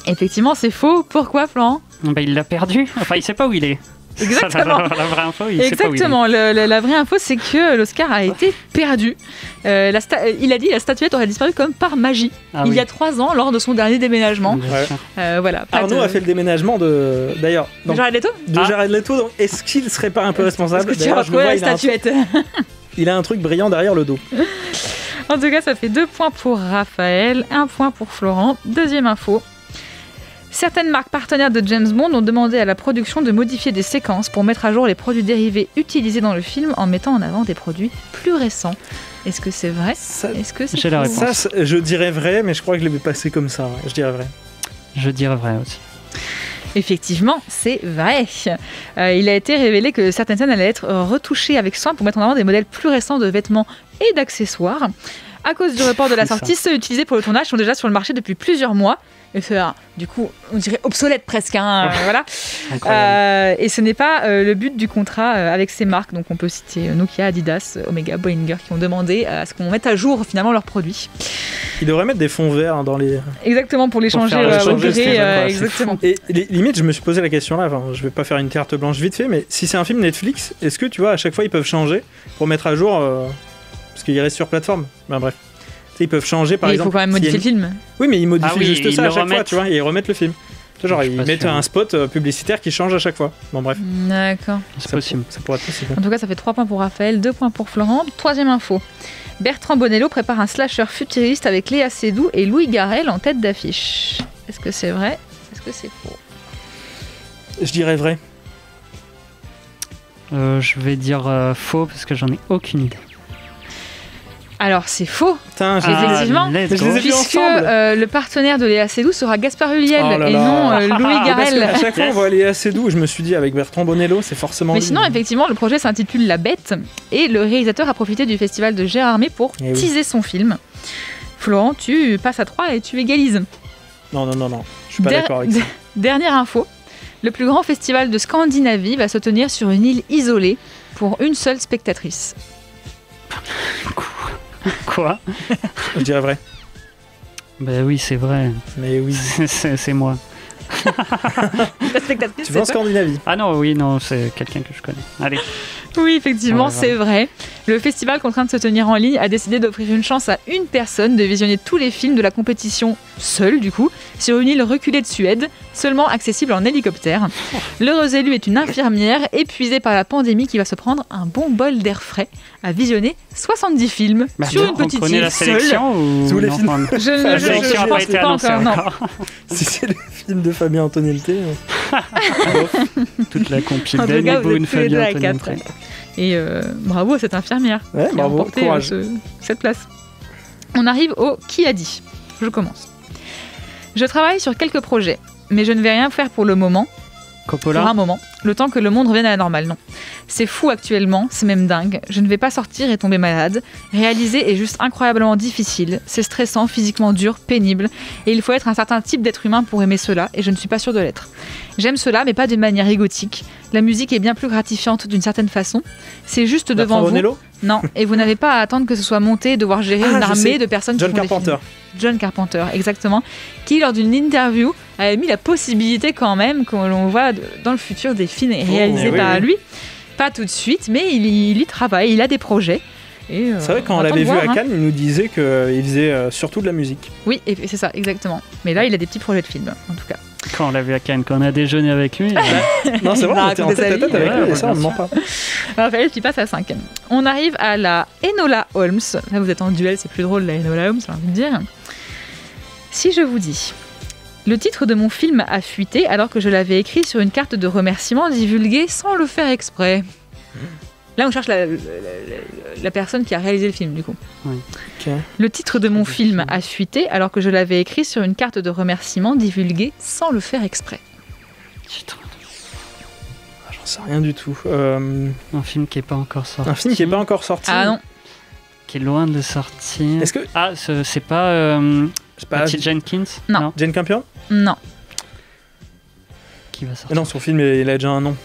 Effectivement, c'est faux. Pourquoi, Florent? Il l'a perdu. Enfin, il sait pas où il est. Exactement. La vraie info, il sait pas où il est. Exactement. La vraie info, c'est que l'Oscar a été perdu. Il a dit que la statuette aurait disparu comme par magie il y a 3 ans lors de son dernier déménagement. Voilà. Arnaud a fait le déménagement de Jared Leto. De Jared Leto. Donc, est-ce qu'il serait pas un peu responsable? Est-ce que tu as retrouvé la statuette? Il a un truc brillant derrière le dos. En tout cas, ça fait 2 points pour Raphaël, 1 point pour Florent. Deuxième info. Certaines marques partenaires de James Bond ont demandé à la production de modifier des séquences pour mettre à jour les produits dérivés utilisés dans le film en mettant en avant des produits plus récents. Est-ce que c'est vrai? Est-ce que c'est J'ai la réponse. Ça, je dirais vrai, mais je crois que je l'ai passé comme ça. Je dirais vrai. Je dirais vrai aussi. Effectivement, c'est vrai. Il a été révélé que certaines scènes allaient être retouchées avec soin pour mettre en avant des modèles plus récents de vêtements et d'accessoires. À cause du report de la sortie, ceux utilisés pour le tournage sont déjà sur le marché depuis plusieurs mois. Et c'est du coup, on dirait obsolète presque. Voilà. Et ce n'est pas le but du contrat avec ces marques. Donc on peut citer Nokia, Adidas, Omega, Boehringer qui ont demandé à ce qu'on mette à jour finalement leurs produits. Ils devraient mettre des fonds verts dans les... Exactement, pour les changer au gré. Exactement. Et limite, je me suis posé la question là, je vais pas faire une carte blanche vite fait, mais si c'est un film Netflix, est-ce que tu vois, à chaque fois ils peuvent changer pour mettre à jour, parce qu'il reste sur plateforme. Bref. Ils peuvent changer par exemple. Il faut quand même modifier le film. Oui, mais ils modifient juste ça à chaque fois, tu vois, et ils remettent le film. Genre, ils mettent un spot publicitaire qui change à chaque fois. Bon, bref. D'accord. C'est possible. Ça pourrait être possible. En tout cas, ça fait 3 points pour Raphaël, 2 points pour Florent. Troisième info. Bertrand Bonello prépare un slasher futuriste avec Léa Seydoux et Louis Garrel en tête d'affiche. Est-ce que c'est vrai? Est-ce que c'est faux? Je dirais vrai. Je vais dire faux parce que j'en ai aucune idée. Alors c'est faux. Putain, effectivement, puisque le partenaire de Léa Seydoux sera Gaspard Ulliel et non Louis Garrel. À chaque fois on voit Léa Seydoux, je me suis dit avec Bertrand Bonello, c'est forcément. Mais sinon, effectivement, le projet s'intitule La Bête et le réalisateur a profité du festival de Gérardmer pour teaser son film. Florent, tu passes à 3 et tu égalises. Non, je suis pas d'accord avec ça. Dernière info, le plus grand festival de Scandinavie va se tenir sur une île isolée pour une seule spectatrice. Quoi? Je dirais vrai. Ben oui, c'est vrai. Mais oui. C'est moi. La spectatrice, tu vas en Scandinavie? Ah non, c'est quelqu'un que je connais. Allez. Oui, effectivement, c'est vrai. Le festival contraint de se tenir en ligne a décidé d'offrir une chance à une personne de visionner tous les films de la compétition seule, du coup, sur une île reculée de Suède, seulement accessible en hélicoptère. L'heureuse élue est une infirmière épuisée par la pandémie qui va se prendre un bon bol d'air frais à visionner 70 films sur une petite île la sélection seule. Ou les films. La sélection n'a pas été annoncée encore. Si c'est les films de Fabien Antonielté. Toute la compil Danny Boone, Fabien Antonielté. Et bravo à cette infirmière qui a remporté cette place. On arrive au qui a dit. Je commence. Je travaille sur quelques projets, mais je ne vais rien faire pour le moment. Coppola. Pour un moment, le temps que le monde revienne à la normale, non. C'est fou actuellement, c'est même dingue. Je ne vais pas sortir et tomber malade. Réaliser est juste incroyablement difficile. C'est stressant, physiquement dur, pénible. Et il faut être un certain type d'être humain pour aimer cela, et je ne suis pas sûre de l'être. J'aime cela, mais pas de manière égotique. La musique est bien plus gratifiante d'une certaine façon. C'est juste devant vous. Non, et vous n'avez pas à attendre que ce soit monté et devoir gérer une armée de personnes qui font des films. John Carpenter, exactement, qui lors d'une interview avait mis la possibilité quand même que l'on voit dans le futur des films réalisés par lui. Pas tout de suite, mais il y travaille, il a des projets. C'est vrai, quand on l'avait vu à Cannes, il nous disait qu'il faisait surtout de la musique. Oui, et c'est ça, exactement. Mais là, il a des petits projets de films, en tout cas. Quand on l'a vu à Cannes, quand on a déjeuné avec lui. Non, c'est vrai, on était en tête-à-tête avec lui, et ça, on ne ment pas. Raphaël, tu passes à 5. On arrive à la Enola Holmes. Là, vous êtes en duel, c'est plus drôle, la Enola Holmes, j'ai envie de dire. Si je vous dis... Le titre de mon film a fuité alors que je l'avais écrit sur une carte de remerciement divulguée sans le faire exprès. Là, on cherche la personne qui a réalisé le film, du coup. Oui. Okay. Le titre de mon film a fuité alors que je l'avais écrit sur une carte de remerciement divulguée sans le faire exprès. Titre. J'en sais rien du tout. Un film qui n'est pas encore sorti. Un film qui n'est pas encore sorti. Ah non. Qui est loin de sortir. Est-ce que... Ah, c'est pas... Patty Jenkins? Non. Jane Campion? Non. Qui va sortir? Non, son film, il a déjà un nom.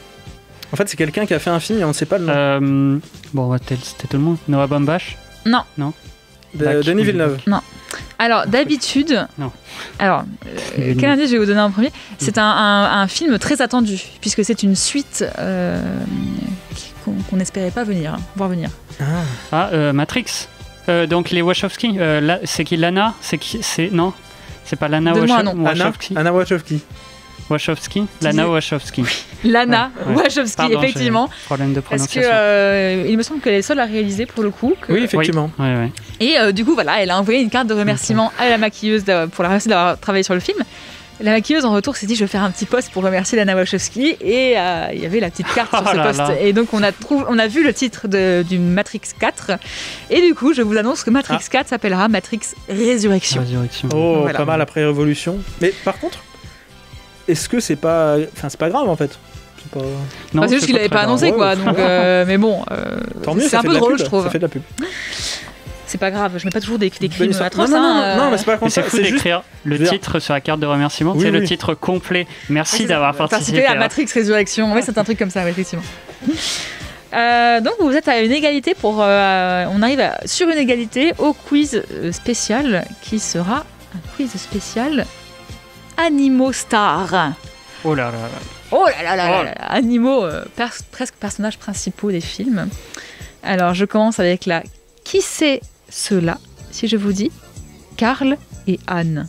En fait, c'est quelqu'un qui a fait un film et on ne sait pas le nom. Bon, on va tester tout le monde. Noah Baumbach? Non. Non. Denis Villeneuve? Non. Alors, d'habitude... Non. Alors, quel indice je vais vous donner en premier? C'est un film très attendu, puisque c'est une suite qu'on n'espérait pas voir venir. Matrix. Donc les Wachowski, c'est qui Lana? Non, c'est pas Lana Wachowski. Anna Wachowski. Wachowski, Lana Wachowski. Lana Wachowski, pardon, effectivement. Problème de prononciation. Parce que il me semble qu'elle est seule à réaliser pour le coup. Oui, effectivement. Oui. Ouais. Et du coup, voilà, elle a envoyé une carte de remerciement à la maquilleuse pour la remercier d'avoir travaillé sur le film. La maquilleuse en retour s'est dit je vais faire un petit post pour remercier Lana Wachowski et il y avait la petite carte sur ce post et donc on a vu le titre du Matrix 4 et du coup je vous annonce que Matrix 4 s'appellera Matrix Résurrection. Oh, voilà. Pas mal après Révolution. Mais par contre, est-ce que c'est pas grave en fait? C'est juste qu'il l'avait pas annoncé quoi, donc mais bon, c'est un peu drôle je trouve. Ça fait de la pub. C'est pas grave, je mets pas toujours des crimes atroces. Non, mais c'est pas comme ça. C'est d'écrire le titre sur la carte de remerciement. C'est le titre complet. Merci d'avoir participé à Matrix Résurrection. Oui, c'est un truc comme ça, effectivement. Donc vous êtes à une égalité on arrive sur une égalité au quiz spécial qui sera un quiz spécial Animaux Stars. Oh là là. Oh là là là là. Animaux, presque personnages principaux des films. Alors je commence avec la qui c'est ceux-là, si je vous dis Karl et Anne.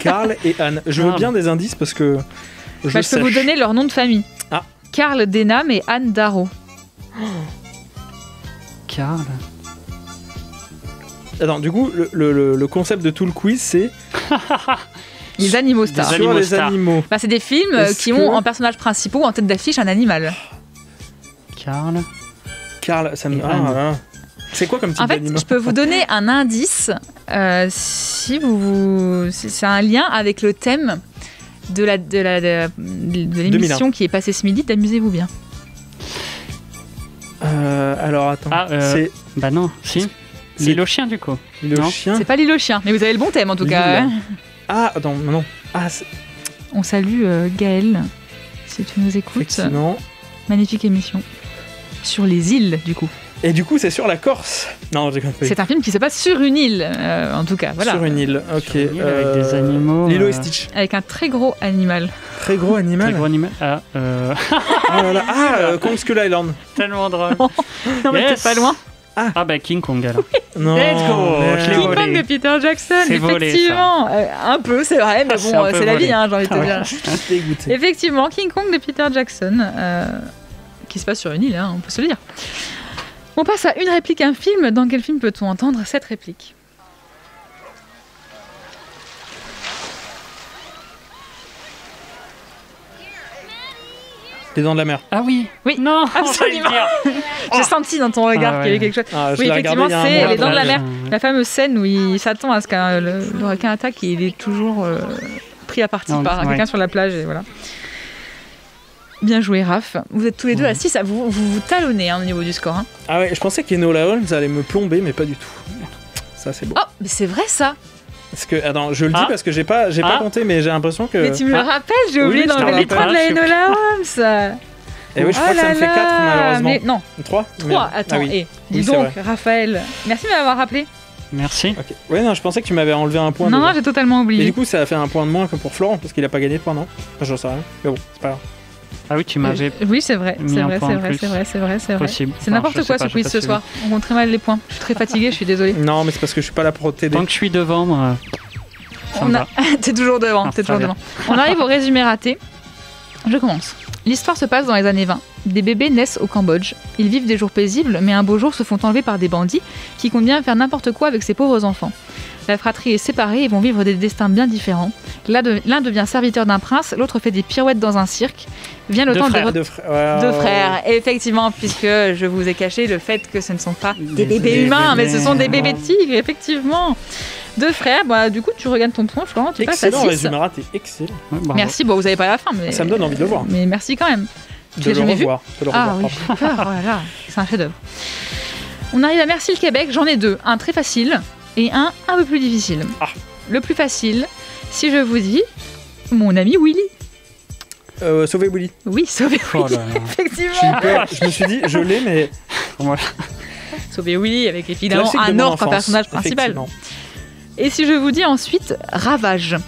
Karl et Anne. Je veux bien des indices parce que je peux vous donner leur nom de famille. Karl Denham et Anne Darrow. Karl. Attends, du coup, le concept de tout le quiz, c'est... Les animaux stars. Sur les animaux. C'est des films qui ont en personnages principaux, en tête d'affiche, un animal. Karl. Carl, ça me... C'est quoi comme type d'animal ? En fait, je peux vous donner un indice si c'est un lien avec le thème de l'émission qui est passée ce midi d'Amusez-vous bien. Alors attends. c'est... Bah non, si. L'île aux chiens du coup. L'île aux chiens. C'est pas l'île aux chiens, mais vous avez le bon thème en tout cas. Ah, attends, non. On salue Gaël, si tu nous écoutes. Effectivement. Magnifique émission. Sur les îles, du coup. Et du coup, c'est sur la Corse. Non, j'ai compris. C'est un film qui se passe sur une île, en tout cas. Voilà. Sur une île, ok. Une île avec des animaux. Lilo et Stitch. Avec un très gros animal. Très gros animal. Très gros animal. Kong Skull Island. Tellement drôle. Non, mais t'es pas loin. Ah bah King Kong alors. Non. Let's go. King Kong de Peter Jackson. C'est effectivement. Volé, un peu, c'est vrai, mais bon, c'est la vie, hein, j'ai envie de te dire. Dégoûté. Effectivement, King Kong de Peter Jackson, qui se passe sur une île, hein, on peut se le dire. On passe à une réplique, un film. Dans quel film peut-on entendre cette réplique ? Les Dents de la Mer. Ah oui. Oui. Non, absolument. J'ai senti dans ton regard qu'il y avait quelque chose. Oui, effectivement, c'est Les Dents de la Mer. La fameuse scène où il s'attend à ce que le requin attaque et il est toujours pris à partie par quelqu'un sur la plage. Et voilà. Bien joué, Raph. Vous êtes tous les deux à 6, vous talonnez au niveau du score. Hein. Ah ouais, je pensais qu'Enola Holmes allait me plomber, mais pas du tout. Ça, c'est beau. Oh, mais c'est vrai ça. Parce que, attends, je le dis parce que j'ai pas compté, mais j'ai l'impression que... Mais tu me le rappelles, j'ai oublié d'enlever les 3 de la Enola Holmes. Et oui, je crois que ça me fait 4 malheureusement. Mais non. 3 attends, dis donc, Raphaël. Merci de m'avoir rappelé. Merci. Okay. Ouais, non, je pensais que tu m'avais enlevé un point. Non, j'ai totalement oublié. Et du coup, ça a fait un point de moins que pour Florent, parce qu'il a pas gagné de point, non ? Enfin, j'en sais rien. Mais bon, c'est pas grave. Ah oui, tu m'avais. Oui, c'est vrai. C'est vrai. Possible. C'est n'importe quoi ce quiz ce soir. On compte très mal les points. Je suis très fatiguée, je suis désolée. Non, mais c'est parce que je suis pas là pour t'aider. Tant que je suis devant, moi. T'es toujours devant. On arrive au résumé raté. Je commence. L'histoire se passe dans les années 20. Des bébés naissent au Cambodge. Ils vivent des jours paisibles, mais un beau jour se font enlever par des bandits qui comptent bien faire n'importe quoi avec ces pauvres enfants. La fratrie est séparée et vont vivre des destins bien différents. L'un devient serviteur d'un prince, l'autre fait des pirouettes dans un cirque. Vient le temps de... Deux frères, effectivement, puisque je vous ai caché le fait que ce ne sont pas des bébés humains, mais ce sont des bébés tigres, effectivement. 2 frères, du coup tu regagnes ton point, Florent, tu passes à 6. Excellent résumé raté, excellent. Merci, vous avez pas la fin, mais... Ça me donne envie de le voir. Mais merci quand même. De le revoir. Ah oui, j'ai peur, voilà, c'est un chef-d'œuvre. On arrive à Merci le Québec, j'en ai 2. Un très facile et un peu plus difficile. Le plus facile, si je vous dis mon ami Willy. Sauver Willy. Oui, Sauver Willy, effectivement. J'ai eu peur, je me suis dit, je l'ai, mais... Sauver Willy avec évidemment un orque en personnage principal. Et si je vous dis ensuite Ravage.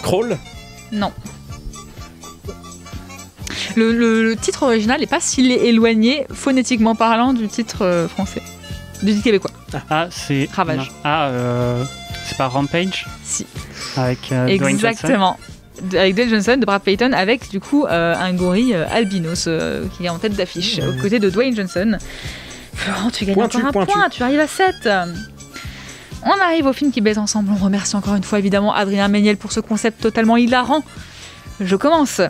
Crawl. Non. Le titre original n'est pas si éloigné, phonétiquement parlant, du titre français. Du titre québécois. C'est... Ravage. C'est pas Rampage ? Si. Avec Dwayne Johnson. Exactement. Avec Dwayne Johnson, de Brad Payton, avec du coup un gorille albinos qui est en tête d'affiche, aux côtés de Dwayne Johnson. Florent, tu gagnes encore un point, tu arrives à 7. On arrive au film qui baise ensemble. On remercie encore une fois évidemment Adrien Méniel pour ce concept totalement hilarant. Je commence.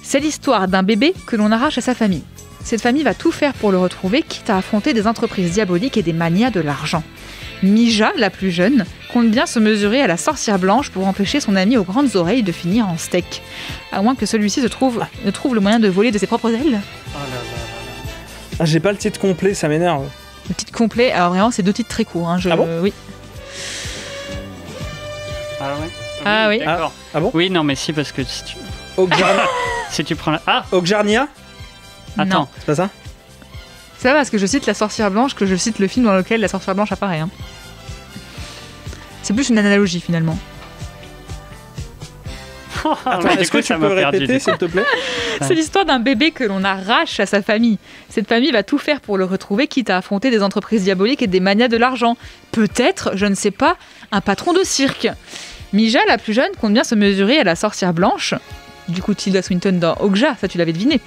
C'est l'histoire d'un bébé que l'on arrache à sa famille. Cette famille va tout faire pour le retrouver, quitte à affronter des entreprises diaboliques et des manias de l'argent. Mija, la plus jeune, compte bien se mesurer à la sorcière blanche pour empêcher son ami aux grandes oreilles de finir en steak. À moins que celui-ci ne trouve le moyen de voler de ses propres ailes. Ah, j'ai pas le titre complet, ça m'énerve. Le titre complet, alors vraiment, c'est 2 titres très courts. Hein, Ah bon ? Oui. Ah ouais. Ah oui. D'accord. Ah bon ? Oui, non, mais si, parce que si tu... si tu prends la... Ogjarnia ? Attends. Non. C'est pas ça ? C'est pas parce que je cite la sorcière blanche que je cite le film dans lequel la sorcière blanche apparaît. Hein. C'est plus une analogie finalement. Attends, est-ce que tu peux répéter, s'il te plaît ? C'est l'histoire d'un bébé que l'on arrache à sa famille. Cette famille va tout faire pour le retrouver, quitte à affronter des entreprises diaboliques et des manias de l'argent. Peut-être, je ne sais pas, un patron de cirque. Mija, la plus jeune, compte bien se mesurer à la sorcière blanche, du coup Tilda Swinton dans Okja, ça tu l'avais deviné,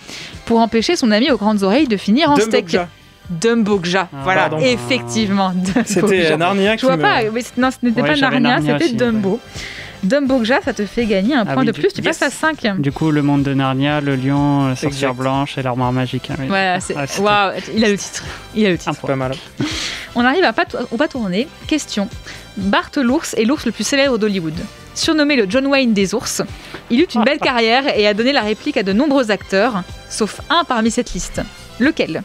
pour empêcher son ami aux grandes oreilles de finir en steak. Dumbokja, voilà, pardon. Effectivement. C'était Narnia qui Je vois pas, mais non, ce n'était pas Narnia, c'était Dumbo. Dumbokja, ça te fait gagner un point de plus, tu passes à 5. Du coup, le monde de Narnia, le lion, la sorcière blanche et l'armoire magique. Hein, oui. Voilà, waouh, il a le titre. Pas mal. On arrive au pas tourné. Question. Bart l'ours est l'ours le plus célèbre d'Hollywood. Surnommé le John Wayne des ours, il eut une belle carrière et a donné la réplique à de nombreux acteurs, sauf un parmi cette liste. Lequel?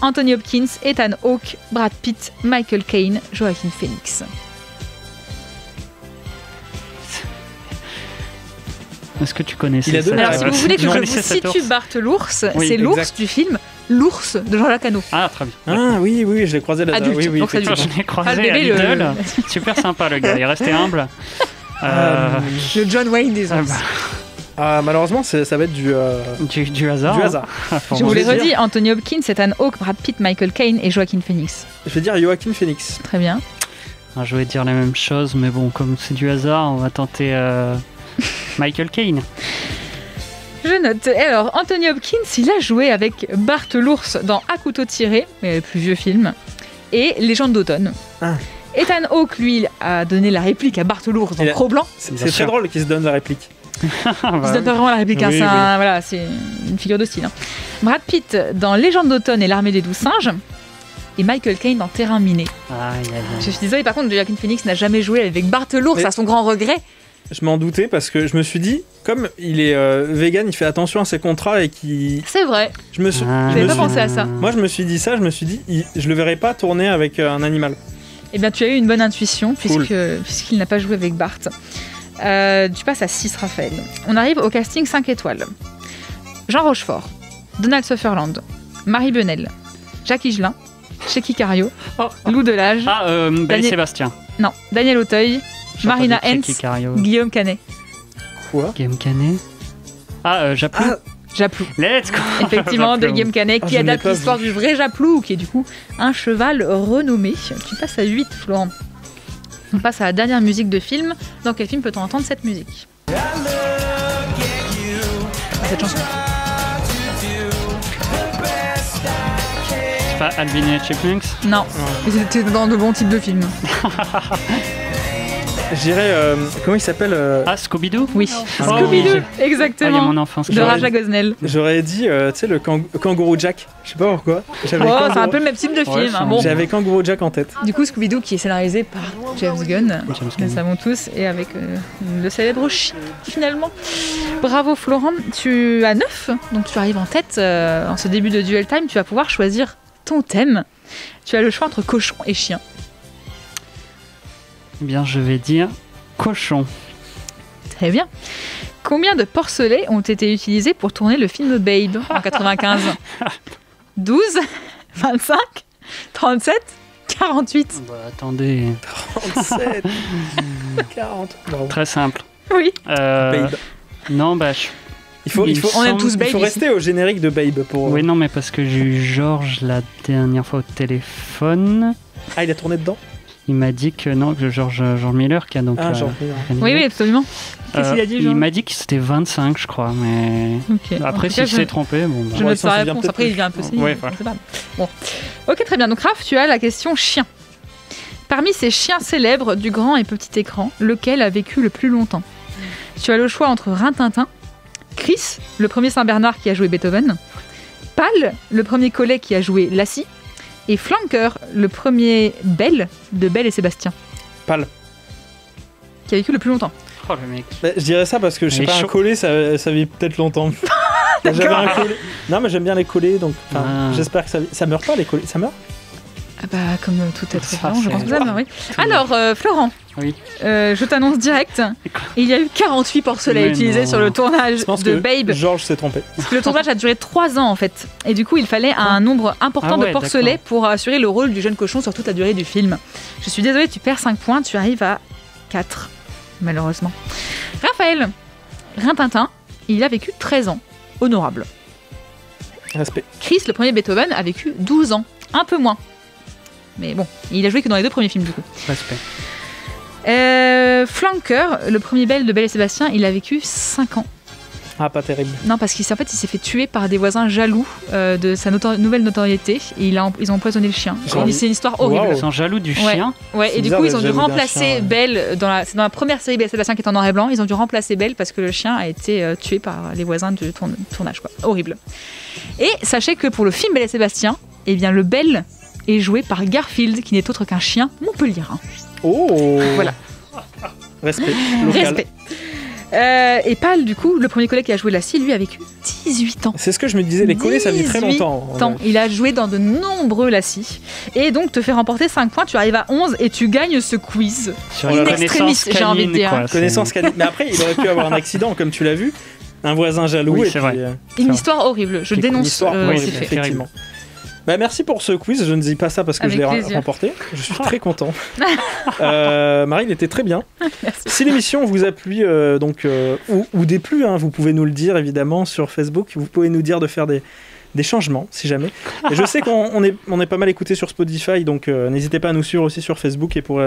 Anthony Hopkins, Ethan Hawke, Brad Pitt, Michael Caine, Joaquin Phoenix. Est-ce que tu connaissais ça? Alors, si vous voulez que je vous situe Bart l'ours, c'est l'ours du film L'ours de Jean-Jacques Hano. Ah, très bien. Ah oui, je l'ai croisé là-dedans. Adulte, oui, donc adulte. Je l'ai croisé à Lidl. Super sympa, le gars. Il est resté humble. Le John Wayne des ours. Malheureusement, ça va être du hasard. Du hasard. Je vous l'ai redit, Anthony Hopkins, Ethan Hawke, Brad Pitt, Michael Caine et Joaquin Phoenix. Je vais dire Joaquin Phoenix. Très bien. Je voulais dire la même chose, mais bon, comme c'est du hasard, on va tenter Michael Caine. Je note. Alors, Anthony Hopkins, il a joué avec Bart l'ours dans À couteau tiré, le plus vieux film, et Légende d'automne. Ethan Hawke, lui, a donné la réplique à Bart l'ours dans Cro-Blanc. C'est très drôle qu'il se donne la réplique. Il se donne pas vraiment la réplique, oui. Voilà, c'est une figure de style. Brad Pitt dans Légende d'automne et l'Armée des 12 singes. Et Michael Caine dans Terrain miné. Je suis désolée, par contre, Joaquin Phoenix n'a jamais joué avec Bart l'ours, à son grand regret. Je m'en doutais parce que je me suis dit, comme il est vegan, il fait attention à ses contrats et qu'il... C'est vrai. Je n'avais pas pensé à ça. Moi, je me suis dit, je le verrais pas tourner avec un animal. Eh bien, tu as eu une bonne intuition, puisqu'il n'a pas joué avec Bart. Tu passes à 6, Raphaël. On arrive au casting 5 étoiles. Jean Rochefort, Donald Sutherland, Marie Benel, Jacques Higelin, Cheikh Cario, Lou Delage... Sébastien. Non, Daniel Auteuil, Marina Hens, Guillaume Canet. Quoi? Guillaume Canet? Japlou. Japlou. Let's go. Effectivement, de Guillaume Canet, qui adapte l'histoire du vrai Japlou, qui est du coup un cheval renommé. Tu passes à 8, Florent. On passe à la dernière musique de film. Dans quel film peut-on entendre cette musique? Cette chanson. C'est pas Alvin et les Chipmunks? Non, mais c'était dans de bons types de films. Je dirais, comment il s'appelle Scooby-Doo? Oui, Scooby-Doo, exactement. Il y a mon enfance. De Raja Gosnell. J'aurais dit, tu sais, le Kangourou Jack. Je sais pas pourquoi. C'est un peu le même type de film. Bon. J'avais Kangourou Jack en tête. Du coup, Scooby-Doo qui est scénarisé par James Gunn, nous le savons tous, et avec le célèbre chien, finalement. Bravo Florent, tu as 9, donc tu arrives en tête. En ce début de Duel Time, tu vas pouvoir choisir ton thème. Tu as le choix entre cochon et chien. Eh bien, je vais dire cochon. Très bien. Combien de porcelets ont été utilisés pour tourner le film Babe en 95? 12, 25, 37, 48. Attendez. 37, 40. Wow. Très simple. Oui. Babe. Non, on aime tous Babe. Il faut rester au générique de Babe pour. Oui, non, mais parce que j'ai eu Georges la dernière fois au téléphone. Ah, il a tourné dedans? Il m'a dit que non, que George Miller qui a donc. George Miller. Oui, absolument. Qu'est-ce qu'il a dit, Jean? Il m'a dit que c'était 25, je crois, mais. Okay. Après, s'il s'est trompé, bon. Je note sa réponse. Après, il vient un peu saigner. Ouais, voilà. Bon. Ok, très bien. Donc, Raph, tu as la question chien. Parmi ces chiens célèbres du grand et petit écran, lequel a vécu le plus longtemps? Tu as le choix entre Rintintin, Chris, le premier Saint-Bernard qui a joué Beethoven, Pal, le premier Collet qui a joué Lassie, et Flanker, le premier Belle de Belle et Sébastien. Pal. Qui a vécu le plus longtemps. Oh le mec. Je dirais ça parce que je sais pas, un collet ça vit peut-être longtemps. J'avais un collet. Non, mais j'aime bien les collets, donc j'espère que ça meurt pas, les collets. Ça meurt? Ah bah, comme tout être vivant, je pense que ça meurt, oui. Alors, Florent, oui. Je t'annonce direct, il y a eu 48 porcelets utilisés sur le tournage de Babe. Georges s'est trompé. Parce que le tournage a duré 3 ans en fait. Et du coup, il fallait un nombre important de porcelets pour assurer le rôle du jeune cochon sur toute la durée du film. Je suis désolée, tu perds 5 points, tu arrives à 4, malheureusement. Raphaël, Rintintin, il a vécu 13 ans. Honorable. Respect. Chris, le premier Beethoven, a vécu 12 ans. Un peu moins. Mais bon, il a joué que dans les 2 premiers films du coup. Respect. Flanker, le premier Belle de Belle et Sébastien, il a vécu 5 ans. Ah, pas terrible. Non, parce qu'il s'est fait tuer par des voisins jaloux de sa nouvelle notoriété. Et ils ont empoisonné le chien. C'est une histoire horrible. Ils sont jaloux du chien. Ouais. Et du coup, ils ont dû remplacer Belle. C'est dans la première série Belle et Sébastien qui est en noir et blanc. Ils ont dû remplacer Belle parce que le chien a été tué par les voisins du tournage. Quoi. Horrible. Et sachez que pour le film Belle et Sébastien, eh bien, le Belle est joué par Garfield, qui n'est autre qu'un chien montpelliérain. Oh. Voilà. Respect. Local. Respect. Et Pal, du coup, le premier collègue qui a joué Lassie, lui a vécu 18 ans. C'est ce que je me disais, les collés ça vit très longtemps. Il a joué dans de nombreux Lassie. Et donc te fait remporter 5 points, tu arrives à 11 et tu gagnes ce quiz. Sur une connaissance canine, j'ai envie de dire. Connaissance canine. Mais après, il aurait pu avoir un accident, comme tu l'as vu. Un voisin jaloux. Oui, et c'est vrai. Une histoire horrible, je dénonce ces faits. Effectivement. Bah, merci pour ce quiz, je ne dis pas ça parce que je l'ai remporté, je suis très content. Marie, il était très bien. Merci. Si l'émission vous a plu ou déplu, vous pouvez nous le dire évidemment sur Facebook, vous pouvez nous dire de faire des changements si jamais. Et je sais qu'on est pas mal écouté sur Spotify, donc n'hésitez pas à nous suivre aussi sur Facebook et pour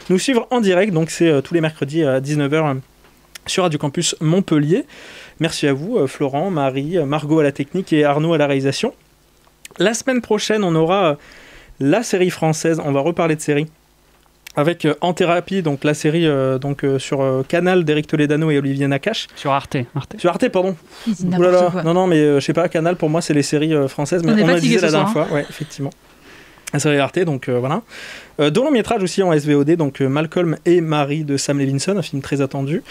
nous suivre en direct, donc c'est tous les mercredis à 19h sur Radio Campus Montpellier. Merci à vous Florent, Marie, Margot à la technique et Arnaud à la réalisation. La semaine prochaine, on aura la série française. On va reparler de série avec En Thérapie, donc la série sur Canal d'Éric Toledano et Olivier Nakache. Sur Arte. Sur Arte, pardon. Non, mais je sais pas, Canal pour moi c'est les séries françaises, mais on a dit la dernière fois. Ouais, effectivement. La série Arte, donc voilà. De long métrage aussi en SVOD, donc Malcolm et Marie de Sam Levinson, un film très attendu.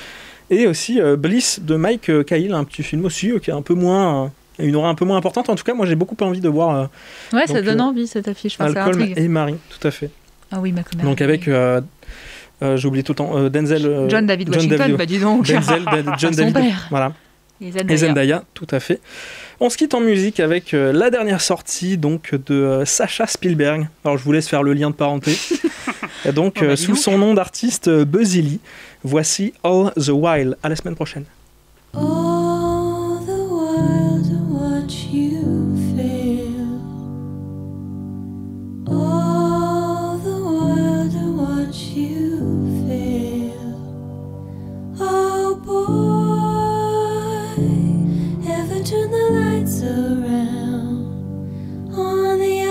Et aussi Bliss de Mike Cahill, un petit film aussi qui est un peu moins. Une aura un peu moins importante. En tout cas, moi, j'ai beaucoup envie de voir. Ouais, ça donne envie cette affiche. Malcolm et Marie, tout à fait. Ah oui, Malcolm. Donc avec, j'oublie tout le temps, Denzel. John David Washington, bah dis donc. Denzel, John David. Voilà. Et Zendaya, tout à fait. On se quitte en musique avec la dernière sortie donc de Sacha Spielberg. Alors je vous laisse faire le lien de parenté. Donc sous son nom d'artiste Buzzy Lee. Voici All the While. À la semaine prochaine. Turn the lights around on the eye.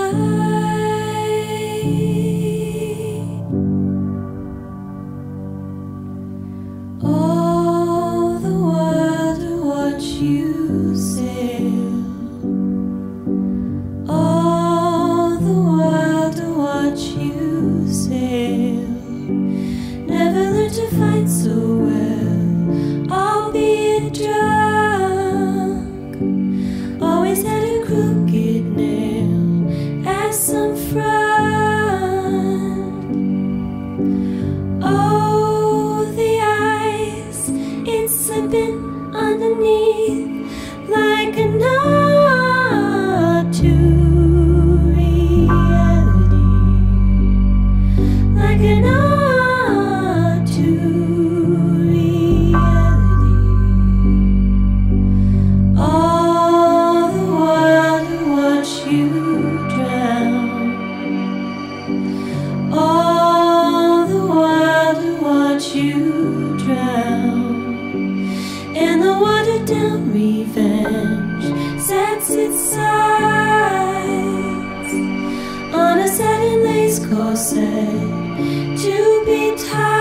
All the while to watch you sail. All the while to watch you sail. Never learned to fight so well, albeit dry. Always had a crooked nail as some front. Oh, the eyes, it's slipping underneath like a nod to reality, like a nod to down revenge sets its sights on a satin lace corset to be tied.